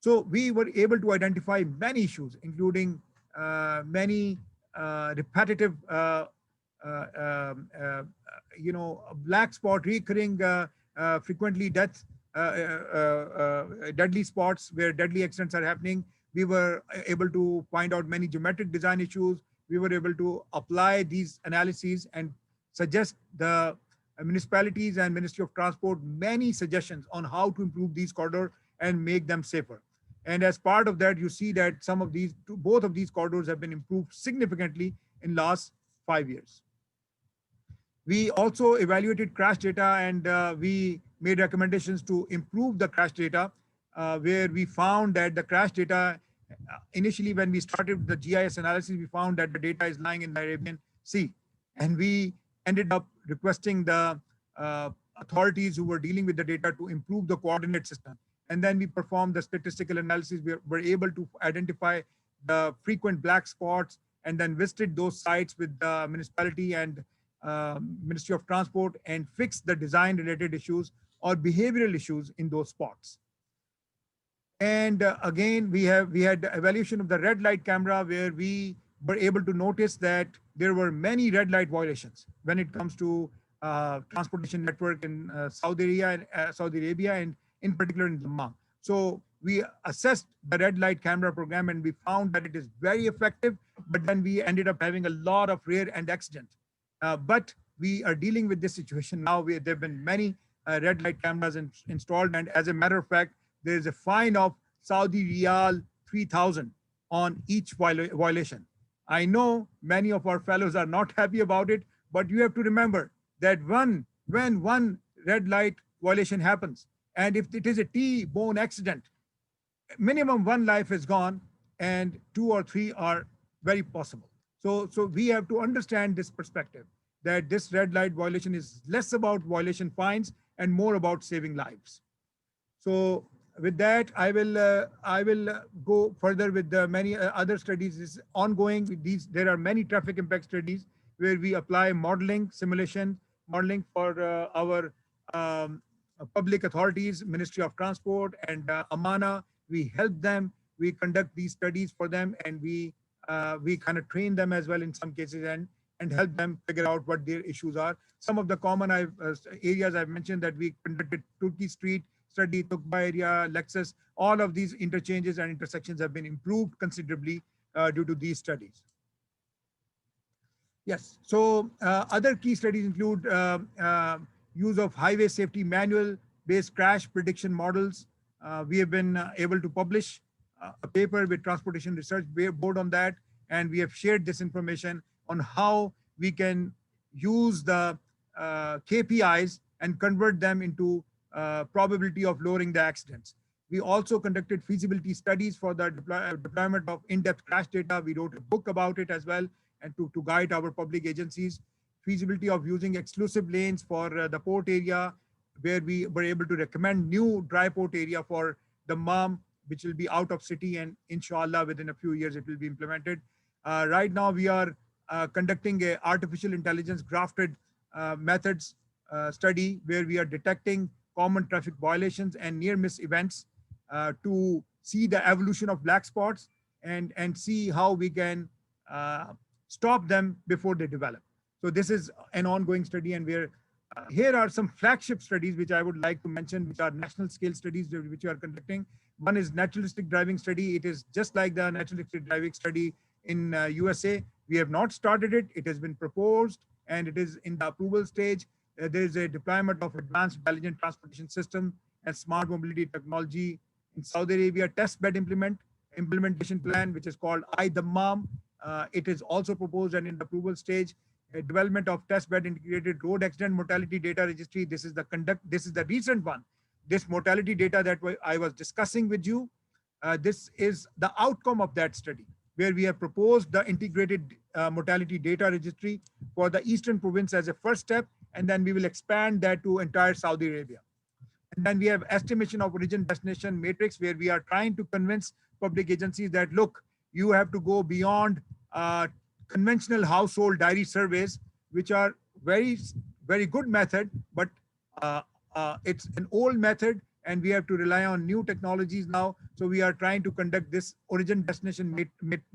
So we were able to identify many issues, including many repetitive, black spot, recurring, frequently deadly spots where deadly accidents are happening. We were able to find out many geometric design issues. We were able to apply these analyses and suggest the municipalities and Ministry of Transport many suggestions on how to improve these corridors and make them safer. And as part of that, you see that both of these corridors have been improved significantly in last 5 years. We also evaluated crash data, and we made recommendations to improve the crash data, where we found that the crash data, initially when we started the GIS analysis, we found that the data is lying in the Arabian Sea. And we ended up requesting the authorities who were dealing with the data to improve the coordinate system. And then we performed the statistical analysis. We were able to identify the frequent black spots, and then visited those sites with the municipality and Ministry of Transport and fixed the design related issues or behavioral issues in those spots. And again, we had the evaluation of the red light camera, where we were able to notice that there were many red light violations when it comes to transportation network in Saudi Arabia, and in particular in Dammam. So we assessed the red light camera program, and we found that it is very effective, but then we ended up having a lot of rear end accidents. But we are dealing with this situation now. There have been many red light cameras installed, and as a matter of fact, there is a fine of Saudi Riyal 3,000 on each violation. I know many of our fellows are not happy about it, but you have to remember that when one red light violation happens, and if it is a T-bone accident, minimum 1 life is gone, and 2 or 3 are very possible. So we have to understand this perspective, that this red light violation is less about violation fines and more about saving lives. So with that, I will go further with the many other studies. Is ongoing. With these, there are many traffic impact studies where we apply modeling, simulation, modeling for our public authorities, Ministry of Transport and Amana. We help them. We conduct these studies for them, and we kind of train them as well in some cases, and help them figure out what their issues are. Some of the common areas I've mentioned that we conducted Turkey Street study, Tukba area, Lexus, all of these interchanges and intersections have been improved considerably due to these studies. Yes, so other key studies include use of highway safety manual based crash prediction models. We have been able to publish a paper with Transportation Research Board on that, and we have shared this information on how we can use the KPIs and convert them into probability of lowering the accidents. We also conducted feasibility studies for the deployment of in-depth crash data. We wrote a book about it as well, and to guide our public agencies. Feasibility of using exclusive lanes for the port area, where we were able to recommend new dry port area for Dammam, which will be out of city, and inshallah within a few years it will be implemented. Right now we are conducting a artificial intelligence grafted methods study where we are detecting common traffic violations and near miss events to see the evolution of black spots and see how we can stop them before they develop. So this is an ongoing study, and we're here are some flagship studies which I would like to mention, which are national scale studies which we are conducting. One is naturalistic driving study. It is just like the naturalistic driving study in USA. We have not started it. It has been proposed and it is in the approval stage. There is a deployment of advanced intelligent transportation system and smart mobility technology in Saudi Arabia. Test bed implementation plan, which is called Dammam. It is also proposed and in the approval stage. A development of test bed integrated road accident mortality data registry. This is the recent one. This mortality data that I was discussing with you, this is the outcome of that study, where we have proposed the integrated mortality data registry for the Eastern province as a first step, and then we will expand that to entire Saudi Arabia. And then we have estimation of origin destination matrix, where we are trying to convince public agencies that, look, you have to go beyond conventional household diary surveys, which are very good method, but it's an old method and we have to rely on new technologies now. So we are trying to conduct this origin destination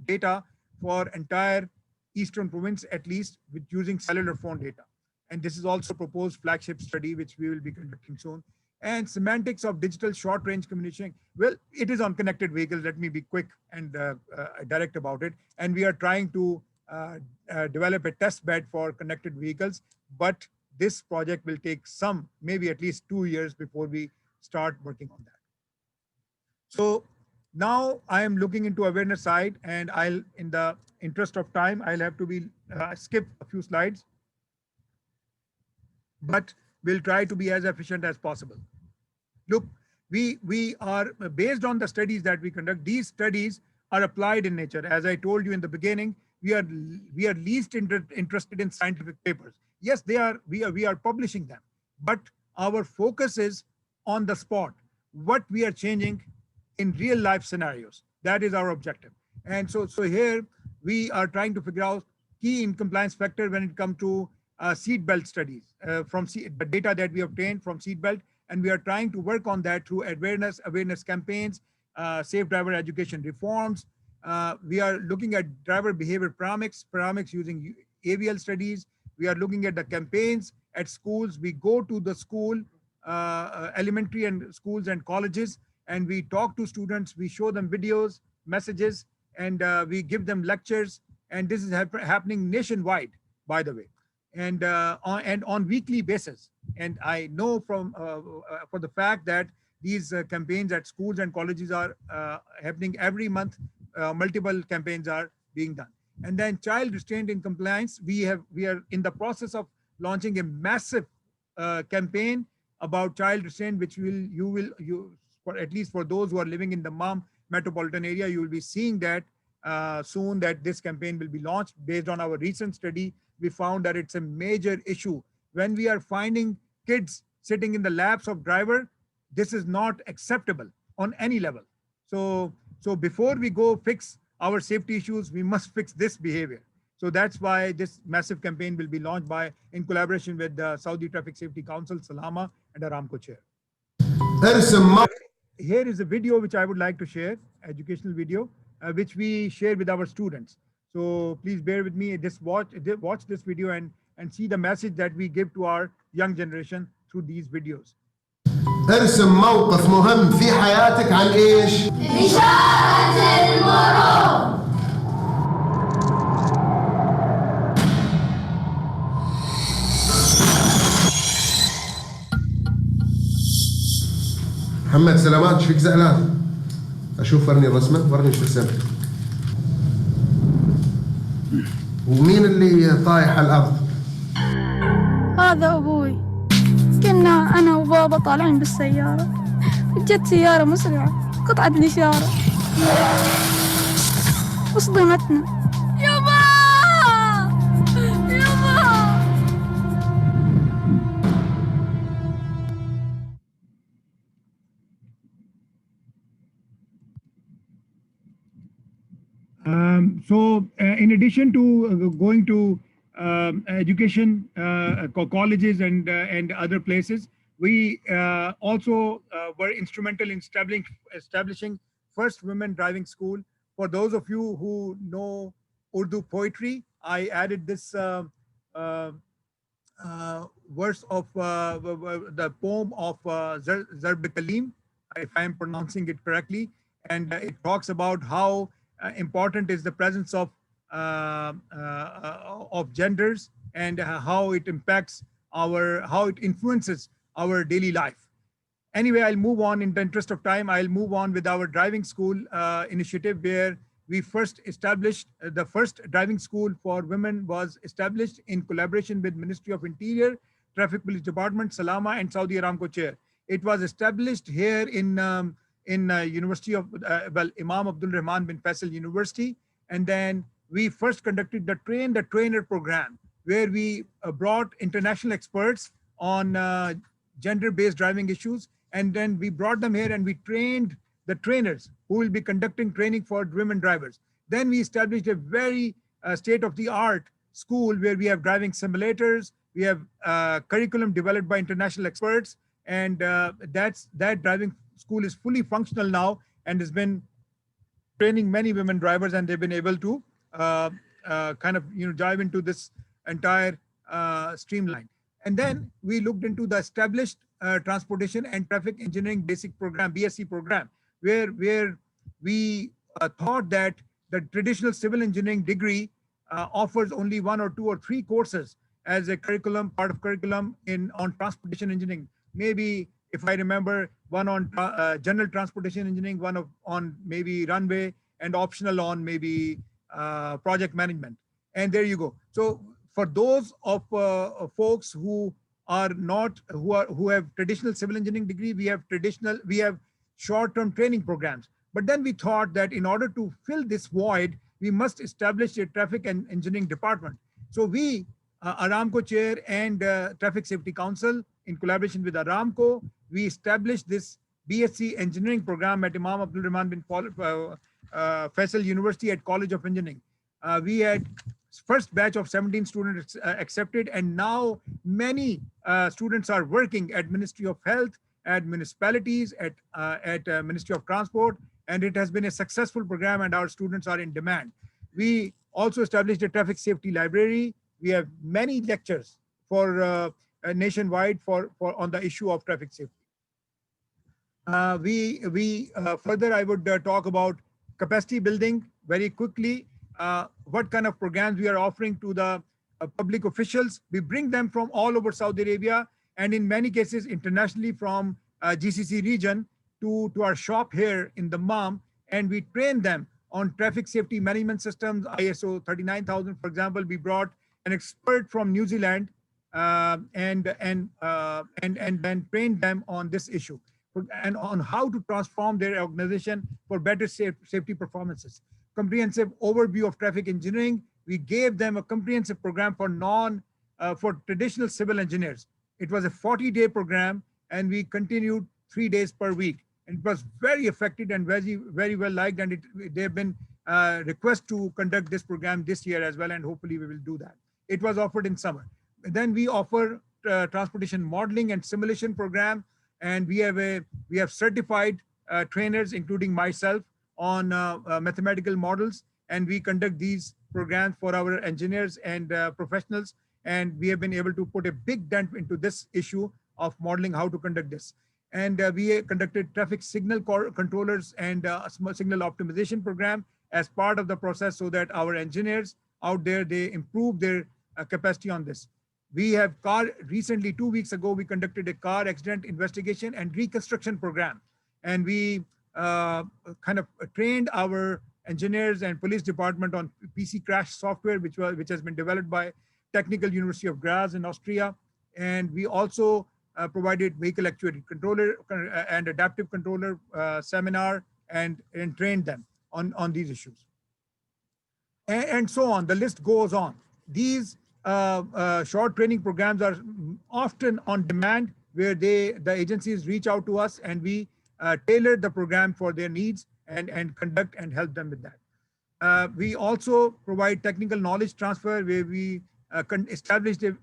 data for entire Eastern province, at least with using cellular phone data. And this is also proposed flagship study, which we will be conducting soon. And semantics of digital short range communication. Well, it is on connected vehicles. Let me be quick and direct about it. And we are trying to develop a test bed for connected vehicles, but this project will take maybe at least 2 years before we start working on that. So now I am looking into awareness side, and in the interest of time, I'll have to skip a few slides, but we'll try to be as efficient as possible. Look, we are based on the studies that we conduct. These studies are applied in nature. As I told you in the beginning, we are least interested in scientific papers. Yes, we are publishing them, but our focus is on the spot, what we are changing in real life scenarios. That is our objective. And so here we are trying to figure out key in compliance factor when it comes to seatbelt studies from the data that we obtained from seatbelt, and we are trying to work on that through awareness campaigns, safe driver education reforms. We are looking at driver behavior parametrics using AVL studies. We are looking at the campaigns at schools. We go to the school, elementary and schools and colleges, and we talk to students. We show them videos, messages, and we give them lectures. And this is happening nationwide, by the way, and on weekly basis. And I know for the fact that these campaigns at schools and colleges are happening every month. Multiple campaigns are being done. And then child restraint in compliance. We are in the process of launching a massive campaign about child restraint, which for at least for those who are living in the Dammam metropolitan area, you will be seeing that soon, that this campaign will be launched. Based on our recent study, we found that it's a major issue. When we are finding kids sitting in the laps of driver, this is not acceptable on any level. So before we go fix our safety issues, we must fix this behavior. So that's why this massive campaign will be launched in collaboration with the Saudi Traffic Safety Council, Salama, and Aramco chair. Here is a video which I would like to share, educational video, which we share with our students. So please bear with me. Just watch this video and see the message that we give to our young generation through these videos. ارسم موقف مهم في حياتك عن ايش؟ إشارة المرور. محمد سلامات، ايش فيك زعلان؟ اشوف ورني الرسمه، ورني ايش رسمت. ومين اللي طايح على الارض؟ هذا ابوي. كنا انا وبابا طالعين بالسياره، جت سياره مسرعه قطعت الاشاره وصدمتنا. يابا يابا. In addition to going to education, colleges and other places, we also were instrumental in establishing first women driving school. For those of you who know Urdu poetry, I added this verse of the poem of Zarb Kalim, if I am pronouncing it correctly, and it talks about how important is the presence of genders and how it impacts how it influences our daily life. Anyway, I'll move on. In the interest of time, I'll move on with our driving school initiative, where we first established the first driving school for women was established in collaboration with Ministry of Interior, Traffic Police Department, Salama, and Saudi Aramco chair. It was established here in University of Imam Abdul Rahman bin Faisal University, and then we first conducted the Train the Trainer program, where we brought international experts on gender-based driving issues, and then we brought them here and we trained the trainers who will be conducting training for women drivers. Then we established a very state-of-the-art school where we have driving simulators, we have curriculum developed by international experts, and that driving school is fully functional now and has been training many women drivers, and they've been able to dive into this entire streamline. And then we looked into the established transportation and traffic engineering basic program, BSc program, where we thought that the traditional civil engineering degree offers only 1 or 2 or 3 courses as a curriculum, part of curriculum on transportation engineering. Maybe, if I remember, one on general transportation engineering, one on maybe runway, and optional on maybe project management. And there you go. So for those of folks who have traditional civil engineering degree, we have short-term training programs. But then we thought that in order to fill this void, we must establish a traffic and engineering department. So we, Aramco chair and Traffic Safety Council, in collaboration with Aramco, we established this BSc engineering program at Imam Abdul Rahman bin Faisal University at College of Engineering. We had first batch of 17 students accepted, and now many students are working at Ministry of Health, at municipalities, at Ministry of Transport, and it has been a successful program, and our students are in demand. We also established a traffic safety library. We have many lectures for nationwide on the issue of traffic safety. Further, I would talk about capacity building very quickly. What kind of programs we are offering to the public officials. We bring them from all over Saudi Arabia, and in many cases internationally from GCC region to our shop here in Dammam, and we train them on traffic safety management systems, ISO 39000, for example. We brought an expert from New Zealand and then trained them on this issue and on how to transform their organization for better safety performances. Comprehensive overview of traffic engineering. We gave them a comprehensive program for traditional civil engineers. It was a 40-day program, and we continued 3 days per week. and it was very effective and very well liked. And there have been requests to conduct this program this year as well, and hopefully we will do that. It was offered in summer. Then we offer transportation modeling and simulation program, and we have certified trainers, including myself, on mathematical models, and we conduct these programs for our engineers and professionals. And we have been able to put a big dent into this issue of modeling how to conduct this. And we conducted traffic signal controllers and signal optimization program as part of the process, so that our engineers out there, they improve their capacity on this. We have recently, 2 weeks ago, we conducted a car accident investigation and reconstruction program. And we kind of trained our engineers and police department on PC crash software, which has been developed by Technical University of Graz in Austria. And we also provided vehicle actuated controller and adaptive controller seminar and trained them on these issues. And so on, the list goes on. These short training programs are often on demand, where the agencies reach out to us, and we tailor the program for their needs and conduct and help them with that. We also provide technical knowledge transfer, where we established a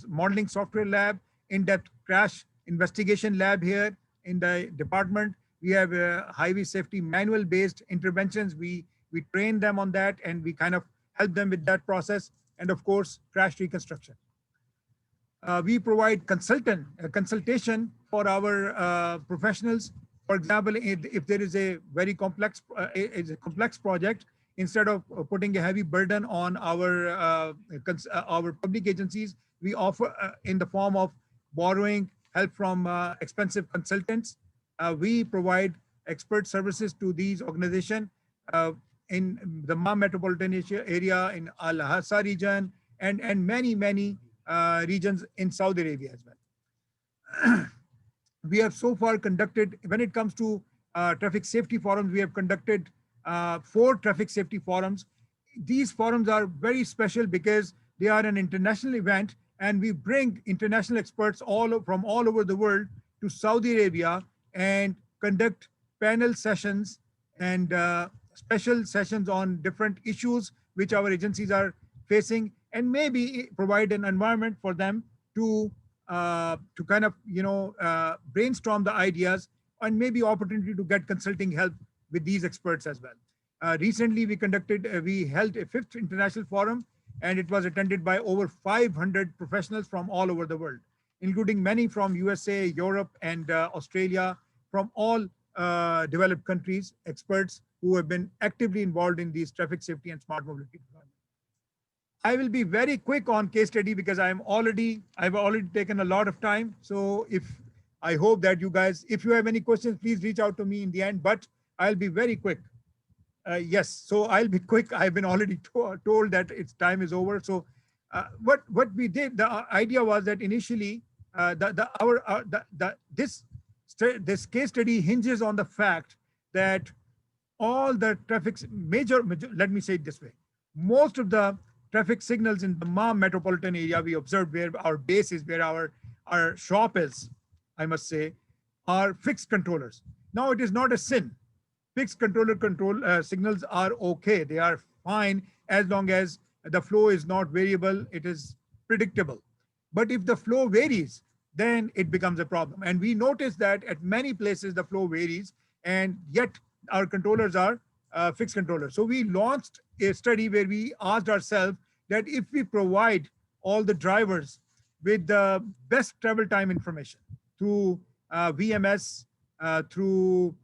modeling software lab, in-depth crash investigation lab here in the department. We have highway safety manual based interventions. We train them on that, and we kind of help them with that process. And of course, crash reconstruction. We provide consultation for our professionals. For example, if there is a very complex project, instead of putting a heavy burden on our public agencies, we offer in the form of borrowing help from expensive consultants. We provide expert services to these organizations in the Dammam metropolitan area, in Al-Hassa region, and many regions in Saudi Arabia as well. We have so far conducted, when it comes to traffic safety forums, we have conducted 4 traffic safety forums. These forums are very special because they are an international event, and we bring international experts from all over the world to Saudi Arabia and conduct panel sessions and special sessions on different issues which our agencies are facing, and maybe provide an environment for them to kind of brainstorm the ideas, and maybe opportunity to get consulting help with these experts as well. Recently, we held a 5th international forum, and it was attended by over 500 professionals from all over the world, including many from USA, Europe, and Australia, from all developed countries, experts who have been actively involved in these traffic safety and smart mobility deployment. I will be very quick on case study because I've already taken a lot of time. So I hope that you guys, if you have any questions, please reach out to me in the end, but I'll be very quick. Yes, so I'll be quick. I've been already told that its time is over. So what we did, the idea was that initially this case study hinges on the fact that all the traffic let me say it this way, most of the traffic signals in the Dammam metropolitan area we observed, where our base is, where our shop is, I must say, are fixed controllers. Now it is not a sin. Fixed signals are okay. They are fine as long as the flow is not variable, it is predictable. But if the flow varies, then it becomes a problem. And we noticed that at many places the flow varies, and yet our controllers are fixed controllers. So we launched a study where we asked ourselves that if we provide all the drivers with the best travel time information through VMS, through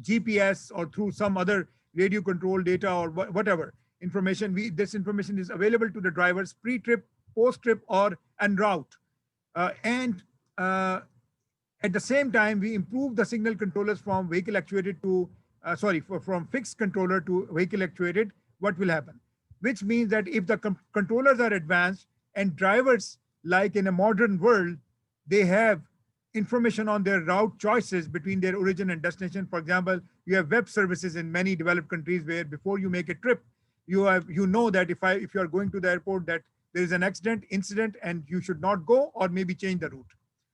GPS, or through some other radio control data or whatever information, this information is available to the drivers pre-trip, post-trip, or en route. At the same time, we improve the signal controllers from vehicle actuated to, from fixed controller to vehicle actuated. What will happen? Which means that if the controllers are advanced and drivers, like in a modern world, they have information on their route choices between their origin and destination. For example, you have web services in many developed countries where before you make a trip, you know that if you are going to the airport, that there is an incident, and you should not go, or maybe change the route.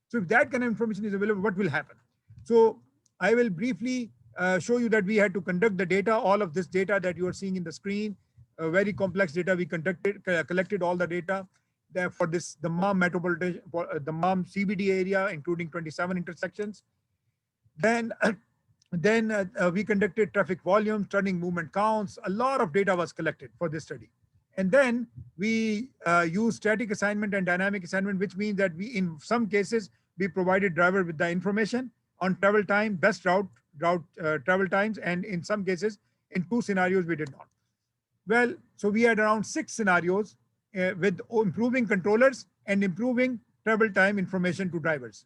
So if that kind of information is available, what will happen? So I will briefly show you that we had to conduct the data, all of this data that you are seeing in the screen, very complex data. We collected all the data there for this, the Dammam metropolitan, the Dammam CBD area, including 27 intersections. Then, we conducted traffic volumes, turning movement counts. A lot of data was collected for this study. And then we use static assignment and dynamic assignment, which means that we, in some cases, we provided driver with the information on travel time, best route travel times, and in some cases, in 2 scenarios, we did not. Well, so we had around 6 scenarios with improving controllers and improving travel time information to drivers.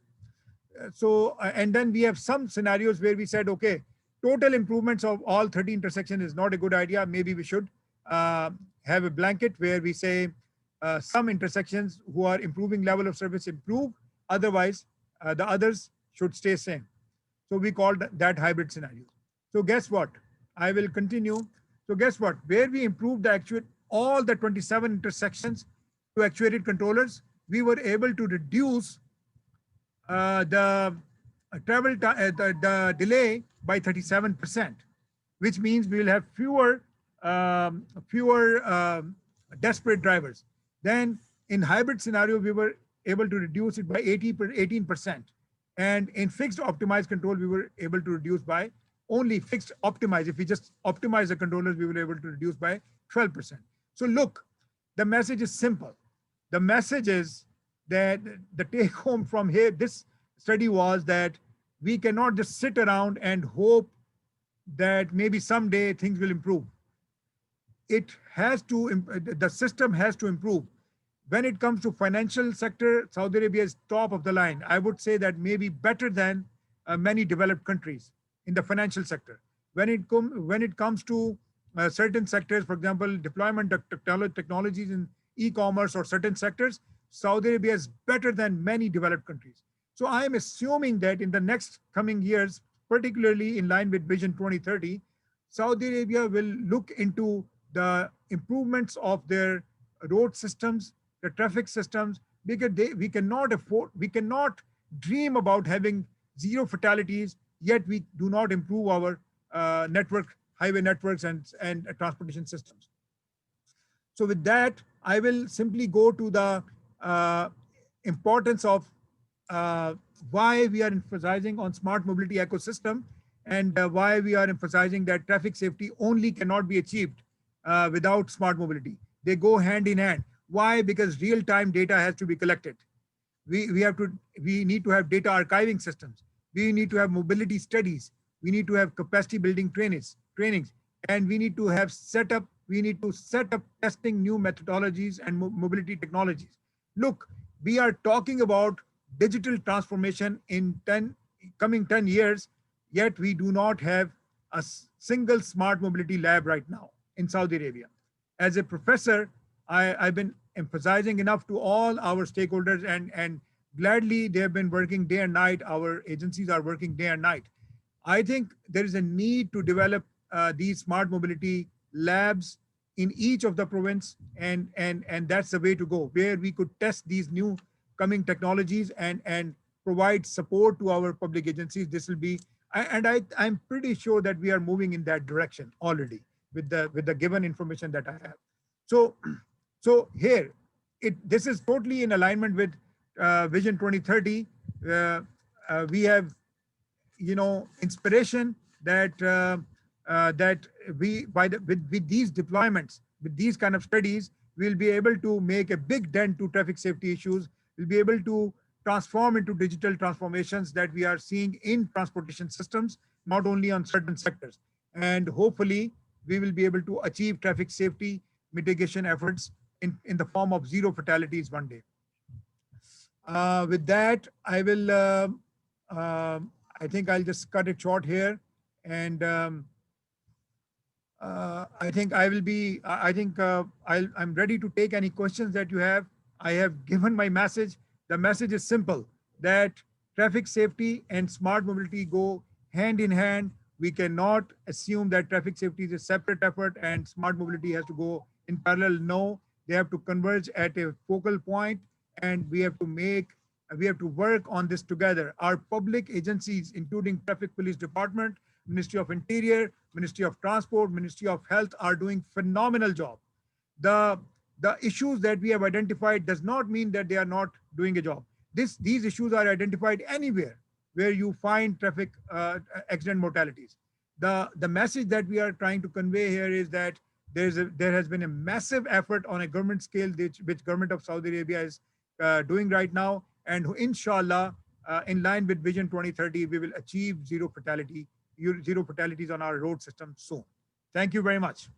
And then we have some scenarios where we said, okay, total improvements of all 30 intersections is not a good idea. Maybe we should have a blanket where we say some intersections who are improving level of service improve, otherwise the others should stay same. So we called that hybrid scenario. So guess what? I will continue. So guess what? Where we improved the all the 27 intersections to actuated controllers, we were able to reduce the travel time, the delay by 37%, which means we will have fewer desperate drivers. Then in hybrid scenario, we were able to reduce it by 18%. And in fixed optimized control, we were able to reduce by only fixed optimized. If we just optimize the controllers, we were able to reduce by 12%. So look, the message is simple. The message is that the take home from here, this study was that we cannot just sit around and hope that maybe someday things will improve. It has to, the system has to improve. When it comes to financial sector, Saudi Arabia is top of the line. I would say that maybe better than many developed countries in the financial sector. When it comes to certain sectors, for example, deployment of technologies in e-commerce or certain sectors, Saudi Arabia is better than many developed countries. So I am assuming that in the next coming years, particularly in line with Vision 2030, Saudi Arabia will look into the improvements of their road systems, the traffic systems, because we cannot dream about having 0 fatalities, yet we do not improve our highway networks and transportation systems. So with that, I will simply go to the importance of why we are emphasizing on smart mobility ecosystem and why we are emphasizing that traffic safety only cannot be achieved without smart mobility. They go hand in hand. Why? Because real-time data has to be collected. We need to have data archiving systems. We need to have mobility studies. We need to have capacity building trainings, and we need to have set up testing new methodologies and mobility technologies. Look, we are talking about digital transformation in coming 10 years, yet we do not have a single smart mobility lab right now in Saudi Arabia. As a professor, I've been emphasizing enough to all our stakeholders, and gladly they have been working day and night. Our agencies are working day and night. I think there is a need to develop these smart mobility labs in each of the province, and that's the way to go, where we could test these new coming technologies and provide support to our public agencies. This will be, and I'm pretty sure that we are moving in that direction already with the given information that I have. So here, this is totally in alignment with Vision 2030. We have, inspiration that with these deployments, with these kind of studies, we'll be able to make a big dent to traffic safety issues. We'll be able to transform into digital transformations that we are seeing in transportation systems, not only on certain sectors. And hopefully, we will be able to achieve traffic safety mitigation efforts in the form of 0 fatalities one day. With that, I will, I think I'll just cut it short here. And I think I'm ready to take any questions that you have. I have given my message. The message is simple, that traffic safety and smart mobility go hand in hand. We cannot assume that traffic safety is a separate effort and smart mobility has to go in parallel. No, they have to converge at a focal point, and we have to make We have to work on this together. Our public agencies, including Traffic Police Department, Ministry of Interior, Ministry of Transport, Ministry of Health, are doing phenomenal job. The issues that we have identified does not mean that they are not doing a job. These issues are identified anywhere where you find traffic accident mortalities. The message that we are trying to convey here is that there has been a massive effort on a government scale, which government of Saudi Arabia is doing right now. And inshallah, in line with Vision 2030, we will achieve zero fatalities on our road system soon. Thank you very much.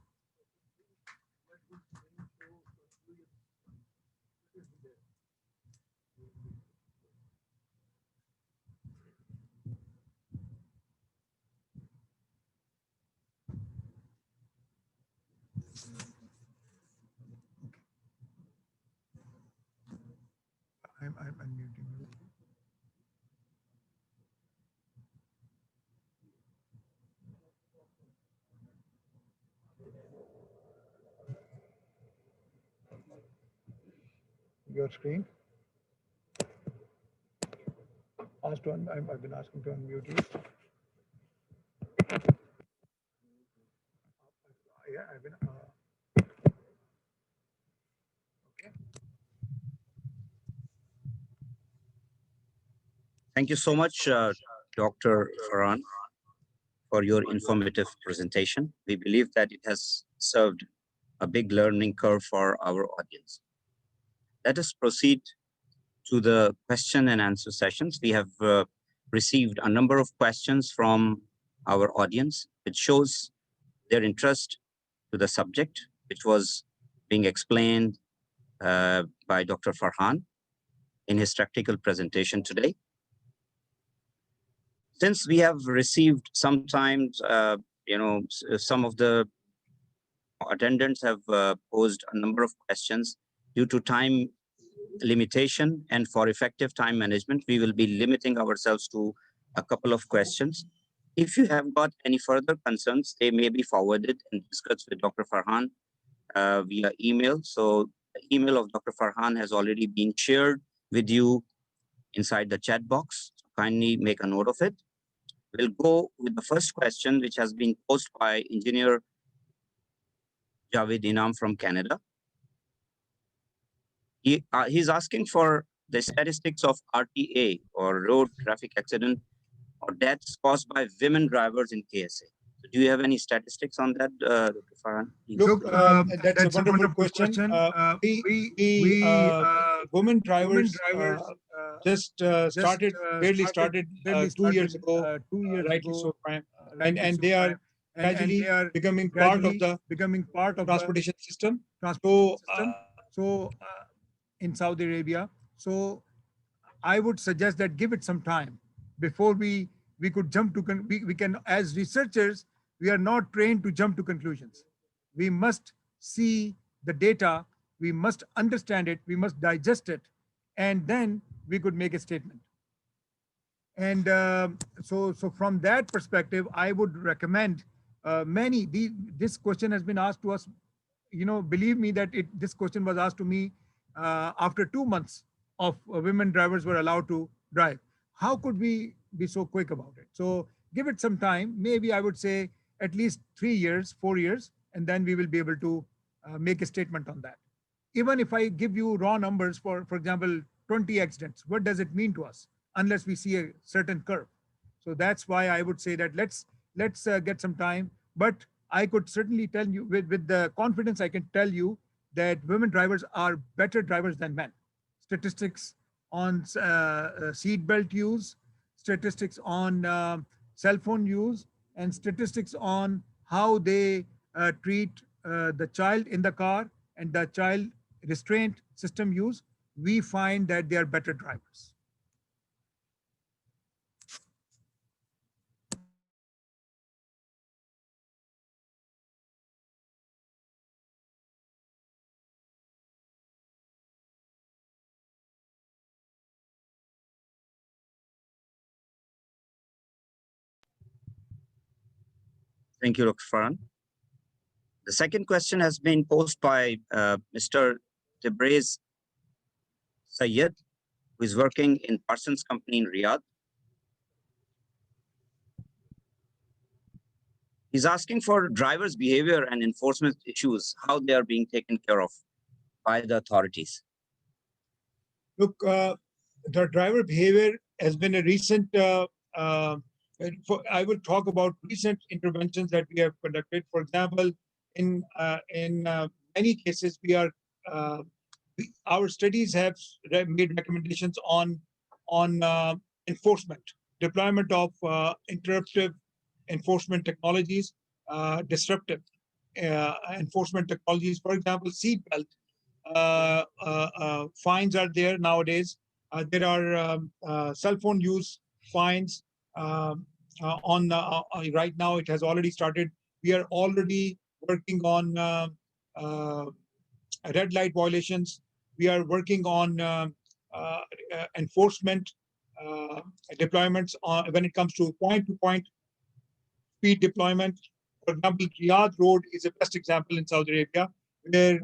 I'm unmuting you. Your screen. I've been asking to unmute you. Yeah, I've been. Okay. Thank you so much, Dr. Farhan, for your informative presentation. We believe that it has served a big learning curve for our audience. Let us proceed to the question and answer sessions. We have received a number of questions from our audience, which shows their interest to the subject, which was being explained by Dr. Farhan in his practical presentation today. Since we have received sometimes, some of the attendants have posed a number of questions. Due to time limitation and for effective time management, we will be limiting ourselves to a couple of questions. If you have got any further concerns, they may be forwarded and discussed with Dr. Farhan via email. So the email of Dr. Farhan has already been shared with you inside the chat box. So kindly make a note of it. We'll go with the first question, which has been posed by Engineer Javed Inam from Canada. He's asking for the statistics of RTA, or road traffic accident, or deaths caused by women drivers in KSA. So do you have any statistics on that, Dr. Farhan? Look, that's a wonderful question. Women drivers just started 2 years ago, rightly so, and they are gradually becoming part of the transportation system. So in Saudi Arabia, so I would suggest that give it some time before we could jump to we can, as researchers, we are not trained to jump to conclusions. We must see the data, we must understand it, we must digest it, and then we could make a statement. And so from that perspective, I would recommend this question has been asked to us, believe me that this question was asked to me after 2 months of women drivers were allowed to drive. How could we be so quick about it? So give it some time. Maybe I would say at least 3 years, 4 years, and then we will be able to make a statement on that. Even if I give you raw numbers for example, 20 accidents, what does it mean to us unless we see a certain curve? So that's why I would say that let's get some time. But I could certainly tell you with the confidence, I can tell you that women drivers are better drivers than men. Statistics on seatbelt use, statistics on cell phone use, and statistics on how they treat the child in the car and the child restraint system use, we find that they are better drivers. Thank you, Dr. Farhan. The second question has been posed by Mr. Tabriz Sayed. who is working in Parsons Company in Riyadh. He's asking for drivers' behavior and enforcement issues, how they are being taken care of by the authorities. Look, the driver behavior has been a recent, I will talk about recent interventions that we have conducted. For example, in many cases, our studies have made recommendations on enforcement, deployment of interruptive enforcement technologies, disruptive enforcement technologies. For example, seat belt fines are there nowadays. There are cell phone use fines right now. It has already started. We are already working on red light violations. We are working on enforcement deployments when it comes to point-to-point speed deployment. For example, Riyadh Road is a best example in Saudi Arabia, where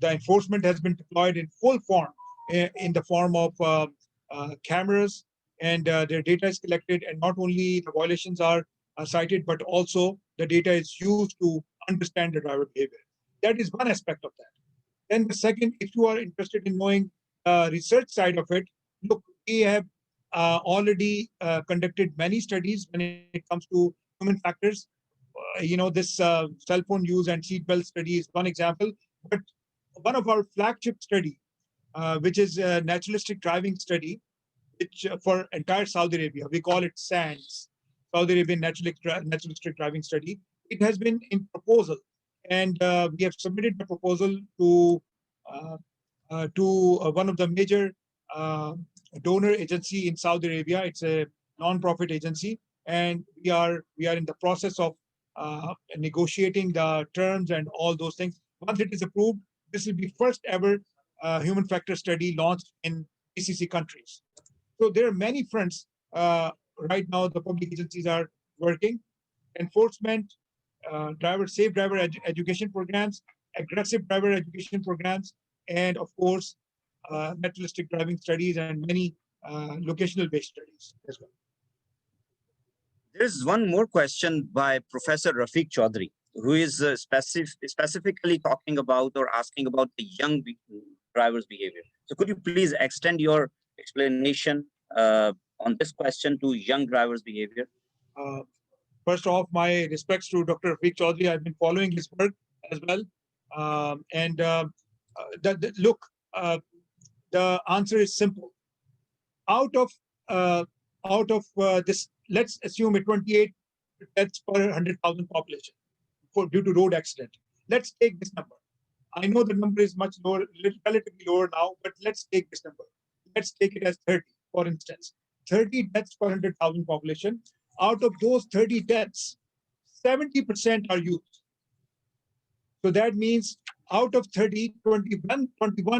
the enforcement has been deployed in full form, in the form of cameras, and their data is collected, and not only the violations are cited, but also the data is used to understand the driver behavior. That is one aspect of that. Then the second, if you are interested in knowing research side of it, look, we have already conducted many studies when it comes to human factors. This cell phone use and seatbelt study is one example, but one of our flagship study, which is a naturalistic driving study, which for entire Saudi Arabia, we call it SANDS, Saudi Arabian naturalistic driving study. It has been in proposal, and we have submitted the proposal to one of the major donor agency in Saudi Arabia. It's a non-profit agency, and we are in the process of negotiating the terms and all those things. Once it is approved, this will be first ever human factor study launched in GCC countries. So there are many fronts right now. The public agencies are working: enforcement, safe driver education programs, aggressive driver education programs, and of course, naturalistic driving studies and many locational-based studies as well. There's one more question by Professor Rafiq Chaudhry, who is specifically talking about or asking about the young driver's behavior. So could you please extend your explanation on this question to young drivers' behavior? First off, my respects to Dr. Rafiq Chaudhry. I've been following his work as well. Look, the answer is simple. Out of this, let's assume a 28 deaths per 100,000 population due to road accident. Let's take this number. I know the number is much lower, relatively lower now, but let's take this number. Let's take it as 30, for instance. 30 deaths per 100,000 population. Out of those 30 deaths, 70% are youth. So that means out of 30, 21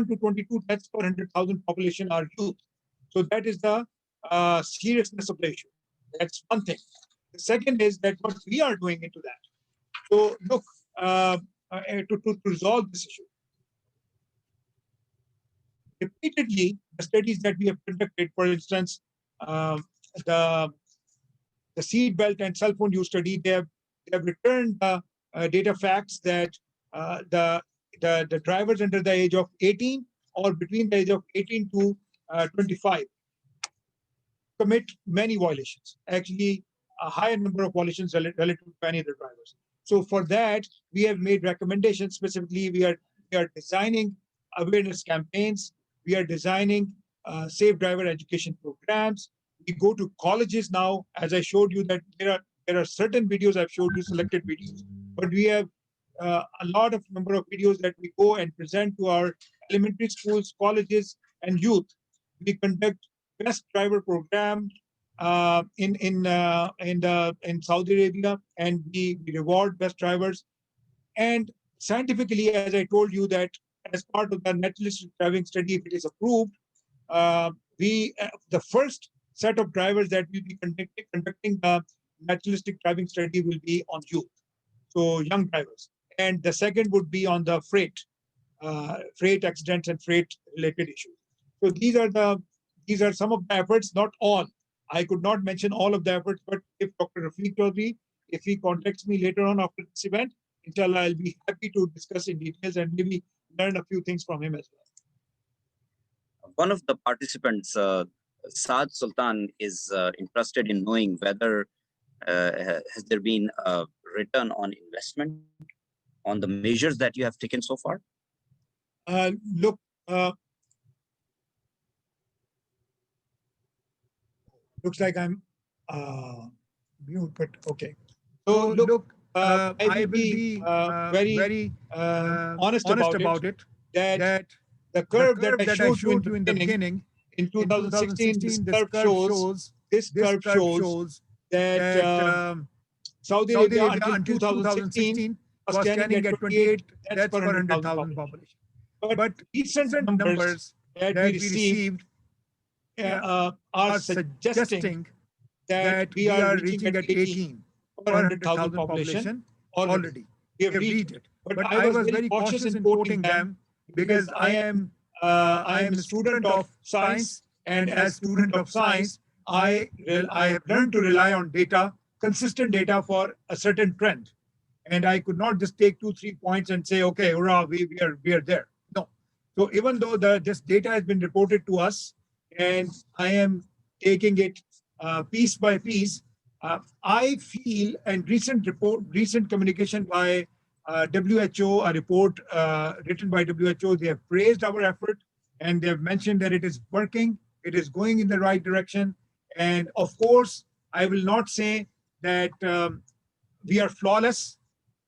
to 22 deaths per 100,000 population are youth. So that is the seriousness of the issue. That's one thing. The second is that what we are doing into that. So look, to resolve this issue, repeatedly, the studies that we have conducted, for instance, the seat belt and cell phone use study, they have returned data facts that the drivers under the age of 18 or between the age of 18 to 25 commit many violations, actually a higher number of violations relative to any other drivers. So for that, we have made recommendations. Specifically, we are designing awareness campaigns. We are designing safe driver education programs. We go to colleges now. As I showed you that there are certain videos, I've showed you selected videos, but we have a lot of number of videos that we go and present to our elementary schools, colleges, and youth. We conduct best driver program in Saudi Arabia, and we reward best drivers. And scientifically, as I told you, that as part of the naturalistic driving study, if it is approved, the first set of drivers that will be conducting the naturalistic driving study will be on youth, so young drivers. And the second would be on the freight accidents and freight related issues. So these are some of the efforts, not all. I could not mention all of the efforts, but if Dr. Rafiq Chaudhry, if he contacts me later on after this event, inshallah, I'll be happy to discuss in details and maybe learn a few things from him as well. One of the participants, Saad Sultan, is interested in knowing whether has there been a return on investment on the measures that you have taken so far? Look, looks like I'm mute, but okay. So look, I will be very honest about it. That the curve that I showed you in the beginning in 2016, this curve shows that Saudi Arabia until 2016 was standing at 28 deaths per 100,000 population. But recent numbers that we received are suggesting that we are reaching at 18 per 100,000 population already. We have reached it. But I was very cautious in quoting them because I am a student of science, and as student of science, I have learned to rely on data, consistent data for a certain trend. And I could not just take 2-3 points and say, okay, hurrah, we are there. No. So even though this data has been reported to us, and I am taking it piece by piece, I feel, and recent communication by WHO, a report written by WHO, they have praised our effort, and they have mentioned that it is working, it is going in the right direction. And of course, I will not say that we are flawless.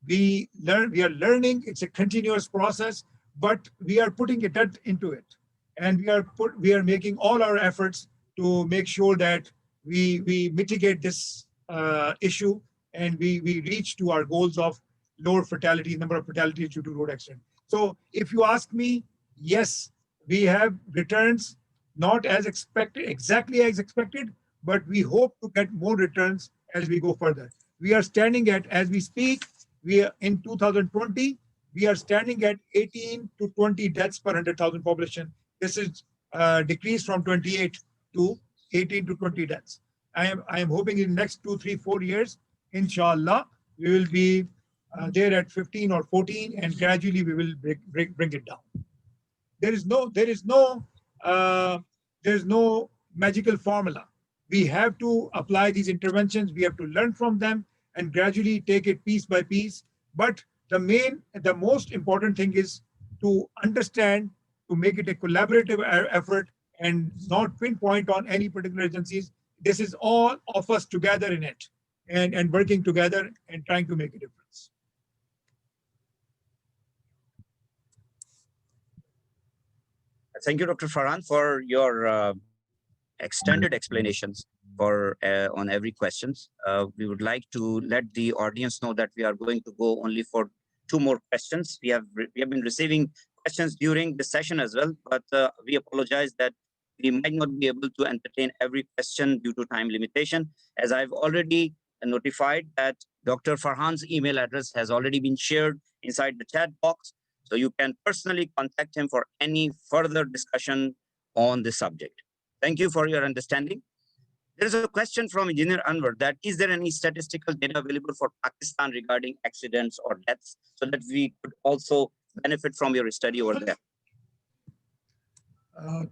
We are learning. It's a continuous process, but we are putting a dent into it, and we are making all our efforts to make sure that we mitigate this issue, and we reach to our goals of lower fatality, number of fatalities due to road accident. So if you ask me, yes, we have returns, not as expected, exactly as expected, but we hope to get more returns as we go further. We are standing at, as we speak, we are in 2020, we are standing at 18 to 20 deaths per 100,000 population. This is decreased from 28 to 18 to 20 deaths. I am hoping in the next 2, 3, 4 years, inshallah, we will be there at 15 or 14, and gradually we will bring it down. There is no magical formula. We have to apply these interventions. We have to learn from them and gradually take it piece by piece. But the most important thing is to understand, to make it a collaborative effort and not pinpoint on any particular agencies. This is all of us together in it, and working together and trying to make a difference. Thank you, Dr. Farhan, for your extended explanations on every questions. We would like to let the audience know that we are going to go only for 2 more questions. We have been receiving questions during the session as well, but we apologize that we might not be able to entertain every question due to time limitation. As I've already notified that Dr. Farhan's email address has already been shared inside the chat box, so you can personally contact him for any further discussion on this subject. Thank you for your understanding. There is a question from Engineer Anwar that is there any statistical data available for Pakistan regarding accidents or deaths so that we could also benefit from your study over there?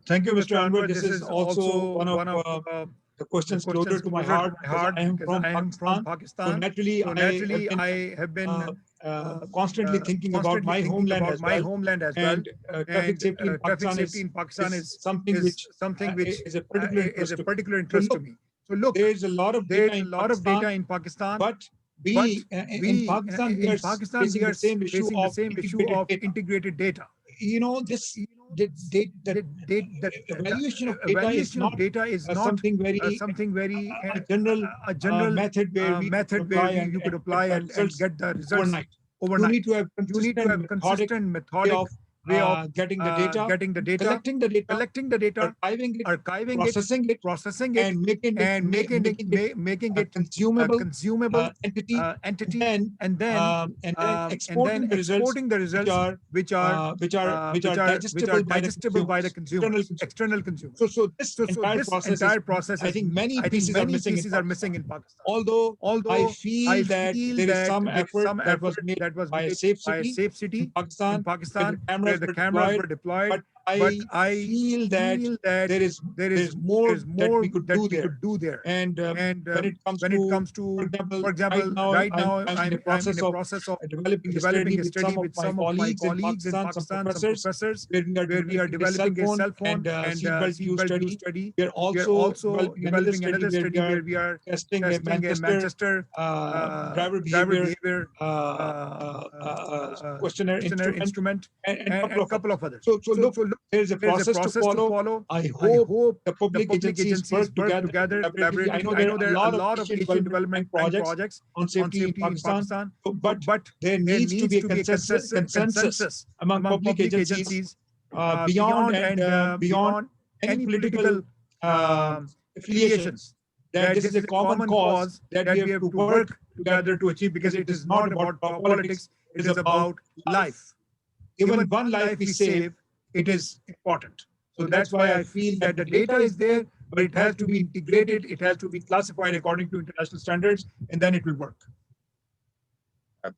Thank you, Mr. Anwar. This is also one of the questions closer to my heart. I am from Pakistan. So naturally, I have been constantly thinking about my homeland as well. And traffic safety in Pakistan is something which is a particular interest to me. So look, there is a lot of data in Pakistan, but in Pakistan we are facing the same issue of integrated data. You know, the evaluation of data is not something very a general method where you could apply and get the results overnight. You need to have consistent methodology getting the data, collecting the data, archiving it, processing it, and making it consumable entity, and then exporting the results which are digestible by the consumers, external consumers. So this entire process, I think many pieces are missing in Pakistan. Although I feel that there is some effort that was made by a safe city in Pakistan, where the cameras were deployed, but I feel that there is more that we could do there. And when it comes to, for example, right now I'm in the process of developing a study with some of my colleagues in Pakistan, some professors, where we are developing a cell phone and seatbelt use study. We are also developing another study where we are testing a Manchester driver behavior questionnaire instrument and a couple of others. So look, there is a process to follow. I hope the public agencies work together. I know there are a lot of Asian development projects on safety in Pakistan, but there needs to be a consensus among public agencies beyond any political affiliations, that this is a common cause that we have to work together to achieve, because it is not about politics, it is about life. Even one life we save, it is important. So that's why I feel that the data is there, but it has to be integrated, it has to be classified according to international standards, and then it will work.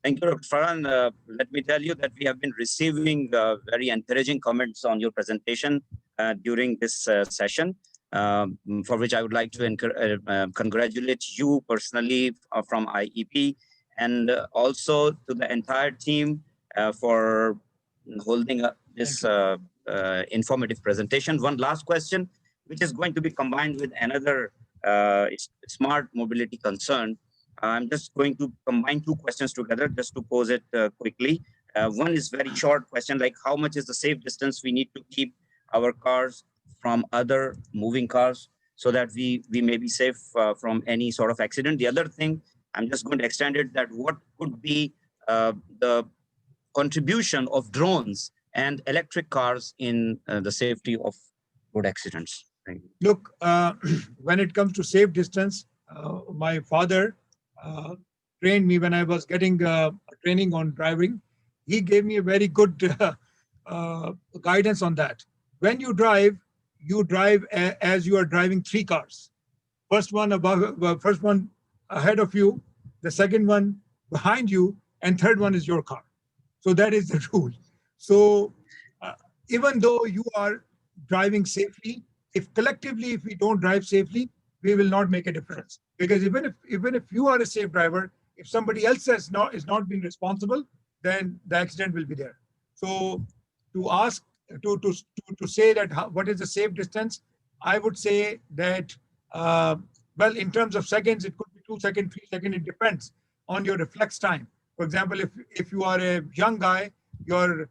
Thank you, Dr. Farhan. Let me tell you that we have been receiving very encouraging comments on your presentation during this session, for which I would like to congratulate you personally from IEP, and also to the entire team for holding this informative presentation. One last question, which is going to be combined with another smart mobility concern. I'm just going to combine two questions together just to pose it quickly. One is very short question, like how much is the safe distance we need to keep our cars from other moving cars so that we may be safe from any sort of accident. The other thing, I'm just going to extend it, that what could be the contribution of drones and electric cars in the safety of road accidents? Thank you. Look, when it comes to safe distance, my father trained me when I was getting training on driving. He gave me a very good guidance on that. When you drive as you are driving three cars. First one ahead of you, the second one behind you, and third one is your car. So that is the rule. So even though you are driving safely, if collectively we don't drive safely, we will not make a difference. Because even if you are a safe driver, if somebody else is not being responsible, then the accident will be there. So to say that what is the safe distance, I would say that well, in terms of seconds, it could be 2 seconds, 3 seconds. It depends on your reflex time. For example, if you are a young guy, your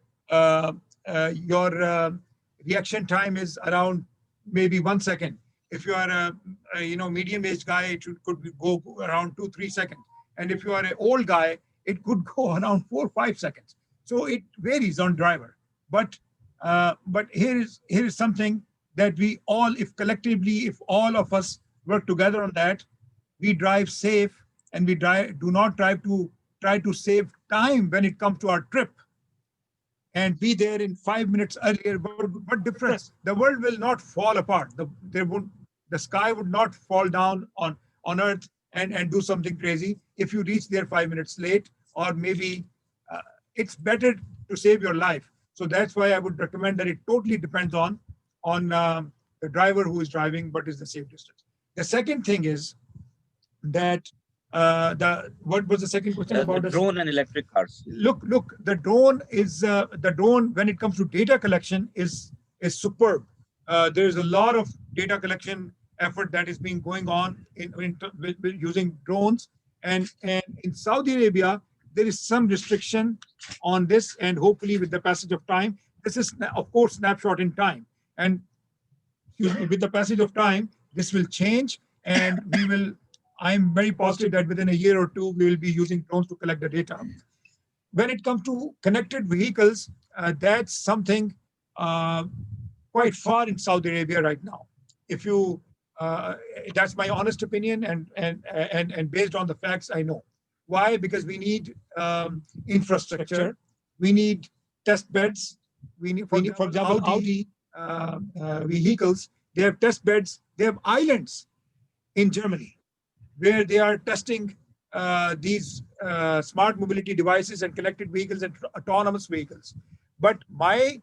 reaction time is around maybe 1 second. If you are a medium-aged guy, it could go around 2-3 seconds. And if you are an old guy, it could go around 4 or 5 seconds. So it varies on driver. But here is something that we all, if all of us work together on that, we drive safe, and we do not try to save time when it comes to our trip and be there in 5 minutes earlier. What difference? The world will not fall apart. The sky would not fall down on Earth and do something crazy if you reach there 5 minutes late, or maybe it's better to save your life. So that's why I would recommend that it totally depends on the driver who is driving, what is the safe distance. The second thing is that what was the second question about the drone and electric cars? Look, the drone when it comes to data collection is superb. There is a lot of data collection effort that is being going on with using drones, and in Saudi Arabia there is some restriction on this, and hopefully with the passage of time, this is of course snapshot in time, and with the passage of time this will change, and I'm very positive that within a year or two we will be using drones to collect the data. when it comes to connected vehicles, that's something quite far in Saudi Arabia right now. If you, that's my honest opinion, and based on the facts I know. Why? Because we need infrastructure, we need test beds, we need, for example, Audi vehicles. They have test beds, they have islands in Germany where they are testing these smart mobility devices and connected vehicles and autonomous vehicles. But I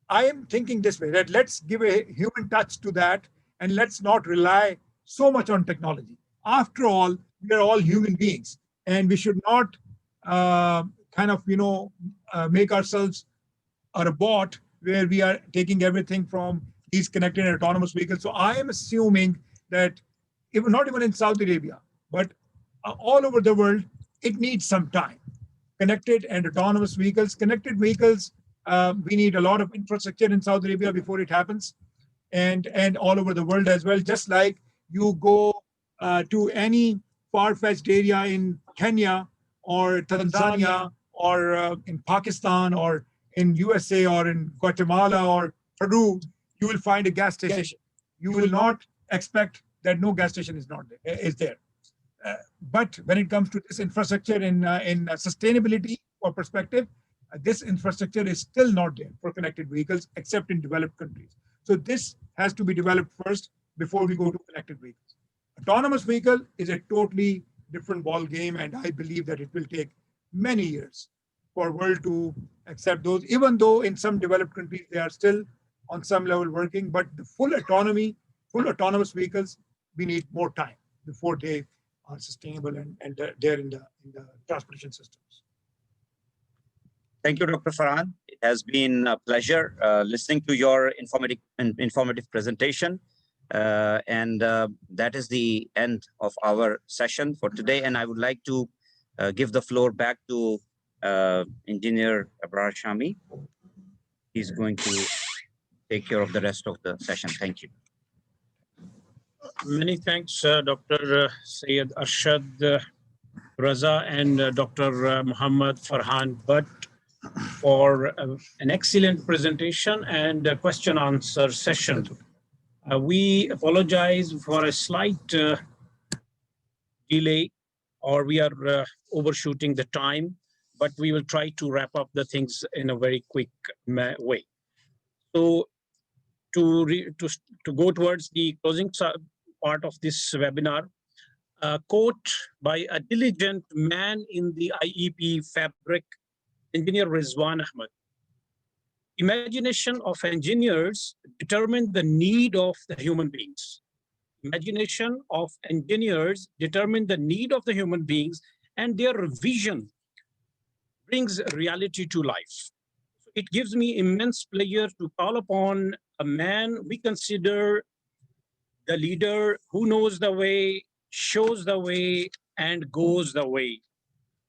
am thinking this way, that let's give a human touch to that and let's not rely so much on technology. After all, we are all human beings and we should not make ourselves a robot where we are taking everything from these connected and autonomous vehicles. So I am assuming that even not even in Saudi Arabia, but all over the world, it needs some time. Connected and autonomous vehicles, connected vehicles, we need a lot of infrastructure in Saudi Arabia before it happens, and all over the world as well. Just like you go to any far-fetched area in Kenya or Tanzania or in Pakistan or in USA or in Guatemala or Peru, you will find a gas station. You will not expect that no gas station is there. But when it comes to this infrastructure in sustainability or perspective, this infrastructure is still not there for connected vehicles, except in developed countries. So this has to be developed first before we go to connected vehicles. Autonomous vehicle is a totally different ball game, and I believe that it will take many years for world to accept those, even though in some developed countries they are still on some level working. But the full autonomous vehicles, we need more time before they are sustainable and they're in the transportation systems. Thank you, Dr. Farhan. It has been a pleasure listening to your informative presentation. That is the end of our session for today. And I would like to give the floor back to Engineer Abrar Shami. He's going to take care of the rest of the session. Thank you. Many thanks, Dr. Syed Arshad Raza and Dr. Muhammad Farhan Butt for an excellent presentation and question answer session. We apologize for a slight delay, or we are overshooting the time, but we will try to wrap up the things in a very quick way. So to go towards the closing part of this webinar, a quote by a diligent man in the IEP fabric, Engineer Rizwan Ahmed. Imagination of engineers determine the need of the human beings. Imagination of engineers determine the need of the human beings, and their vision brings reality to life. It gives me immense pleasure to call upon a man we consider the leader who knows the way, shows the way, and goes the way.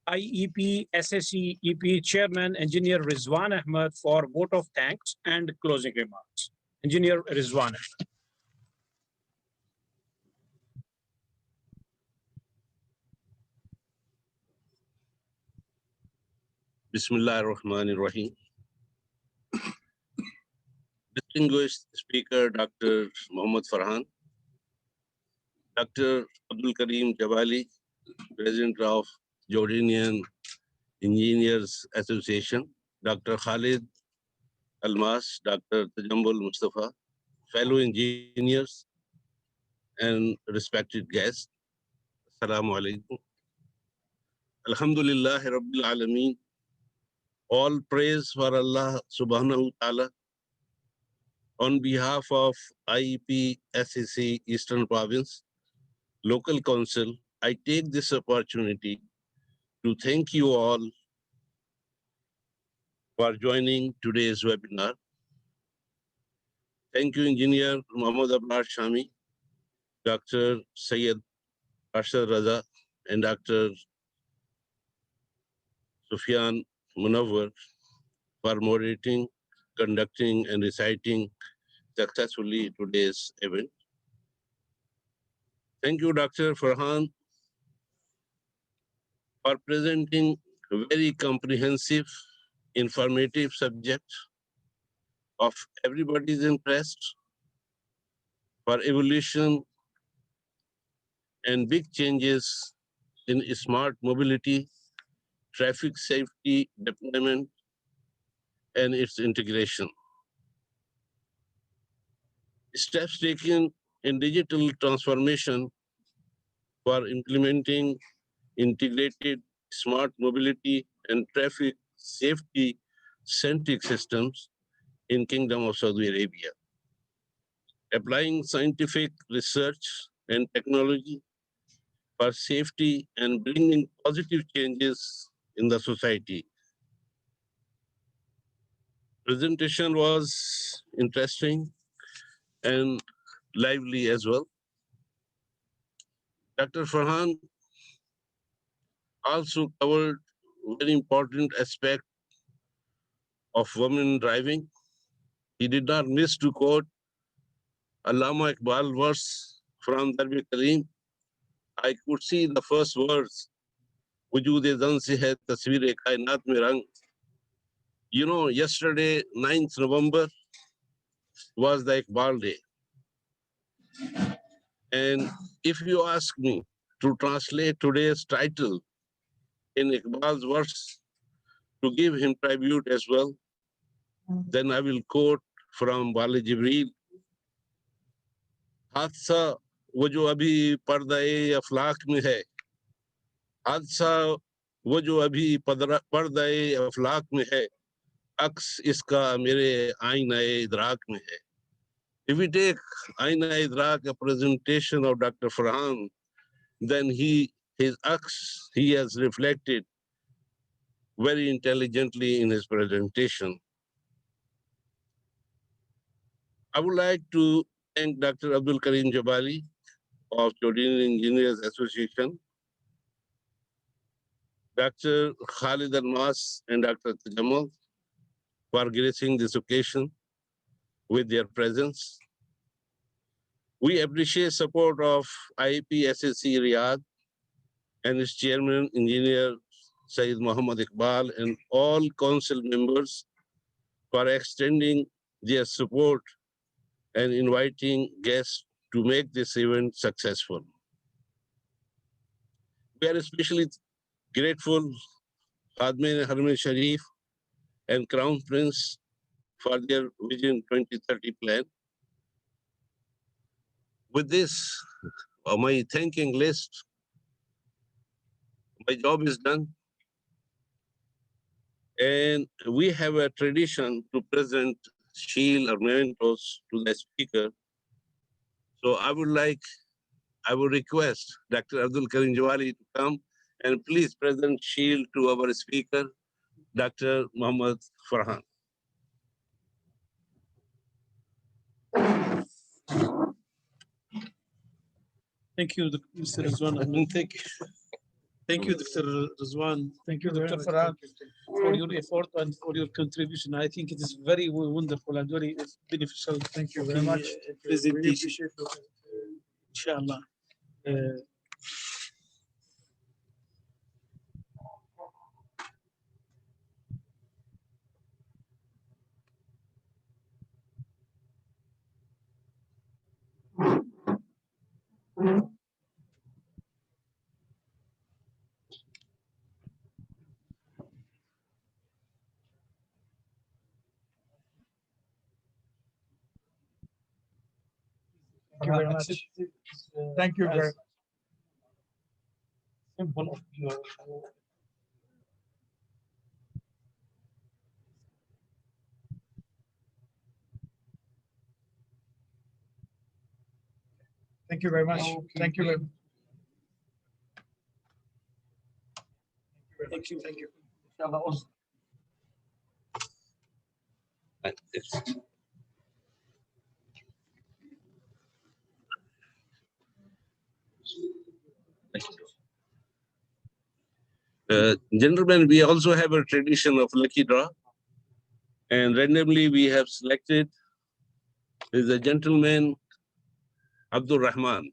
IEP-SAC-EP Chairman, Engineer Rizwan Ahmed, for vote of thanks and closing remarks. Engineer Rizwan Ahmed. Bismillah ar-Rahman ar-Rahim. Distinguished Speaker, Dr. Muhammad Farhan, Dr. Abdul Karim Jawali, President of Jordanian Engineers Association, Dr. Khalid Almas, Dr. Tajambul Mustafa, fellow engineers and respected guests. Assalamu alaikum. Alhamdulillah Rabbil Alameen. All praise for Allah subhanahu wa ta'ala. On behalf of IEP-SAC Eastern Province Local Council, I take this opportunity to thank you all for joining today's webinar. Thank you, Engineer Muhammad Abrar Shami, Dr. Syed Arshad Raza, and Dr. Sufyan Munawwar for moderating, conducting, and reciting successfully today's event. Thank you, Dr. Farhan, for presenting very comprehensive, informative subject of everybody's interest for evolution and big changes in smart mobility, traffic safety deployment, and its integration. Steps taken in digital transformation for implementing integrated smart mobility and traffic safety centric systems in Kingdom of Saudi Arabia. Applying scientific research and technology for safety and bringing positive changes in the society. Presentation was interesting and lively as well. Dr. Farhan also covered very important aspect of women driving. He did not miss to quote Allama Iqbal verse from Darbi Kareem. I could see the first words, Wujood-e zan se hai tasveer-e kainat mein rang. You know, yesterday, 9th November, was the Iqbal Day. And if you ask me to translate today's title in Iqbal's verse, to give him tribute as well, then I will quote from Wali Jibreel. हादसा वो जो अभी पर्दाए अफलाक में है, हादसा वो जो अभी पर्दाए अफलाक में है, अक्स इसका मेरे आईनाए इदराक में है. If we take Aina Idrak, a presentation of Dr. Farhan, then he has reflected very intelligently in his presentation. I would like to thank Dr. Abdul Karim Jabali of Jordanian Engineers Association, Dr. Khalid Almas and Dr. Dammam for gracing this occasion with their presence. We appreciate support of IEP-SAC Riyadh and its chairman, engineer Sayyid Muhammad Iqbal, and all council members for extending their support and inviting guests to make this event successful. We are especially grateful Khadme Harme Sharif and Crown Prince for their Vision 2030 plan. With this, my thanking list, my job is done. And we have a tradition to present shield or mementos to the speaker. So I would request Dr. Abdul Karim Jawali to come and please present shield to our speaker, Dr. Muhammad Farhan. Thank you, Mr. Rizwan. Thank you, Dr. Rizwan. Thank you, Dr. Farhan, for your effort and for your contribution. I think it is very wonderful and very beneficial. Thank you very much. Presentation. Inshallah. Thank you very much. Thank you very much. Symbol of your Thank you very much. Thank you very much. Thank you. Thank you. Inshallah also. Gentlemen, we also have a tradition of lucky draw, and randomly we have selected is a gentleman, Abdul Rahman.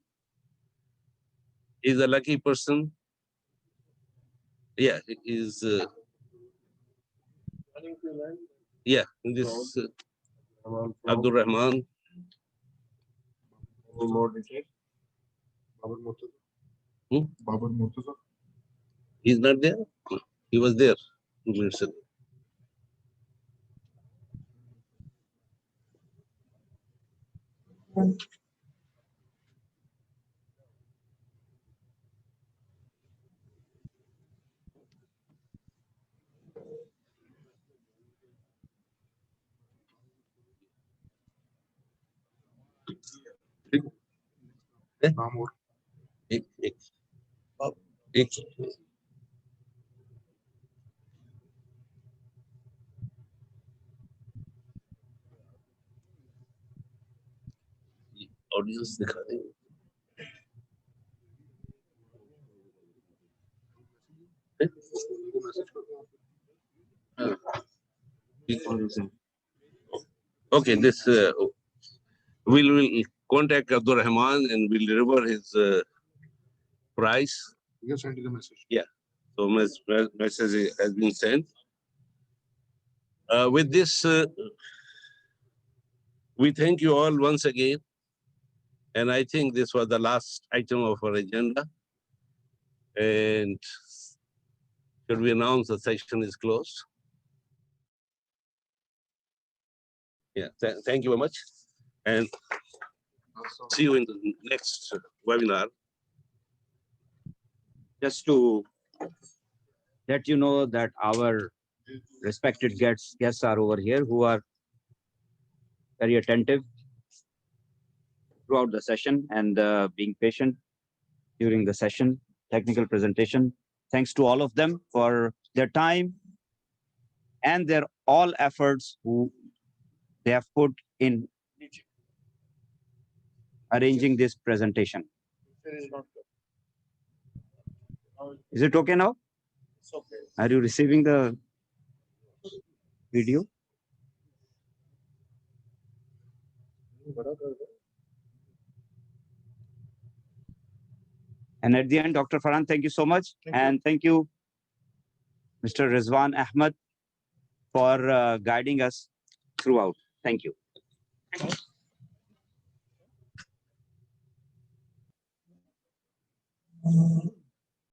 He's a lucky person. Yeah, it is. Yeah, this Abdul Rahman. More detail. He's not there. He was there 2 minutes ago. एक audience दिखा दें okay, this will contact Abdul Rahman and will deliver his price. You can send you the message. Yeah, so message has been sent. With this, we thank you all once again. And I think this was the last item of our agenda. And should we announce the session is closed? Yeah, thank you very much. And see you in the next webinar. Just to let you know that our respected guests are over here who are very attentive throughout the session and being patient during the session, technical presentation. Thanks to all of them for their time and their all efforts who they have put in arranging this presentation. Is it okay now? It's okay. Are you receiving the video? And at the end, Dr. Farhan, thank you so much. Thank you, Mr. Rizwan Ahmed, for guiding us throughout. Thank you.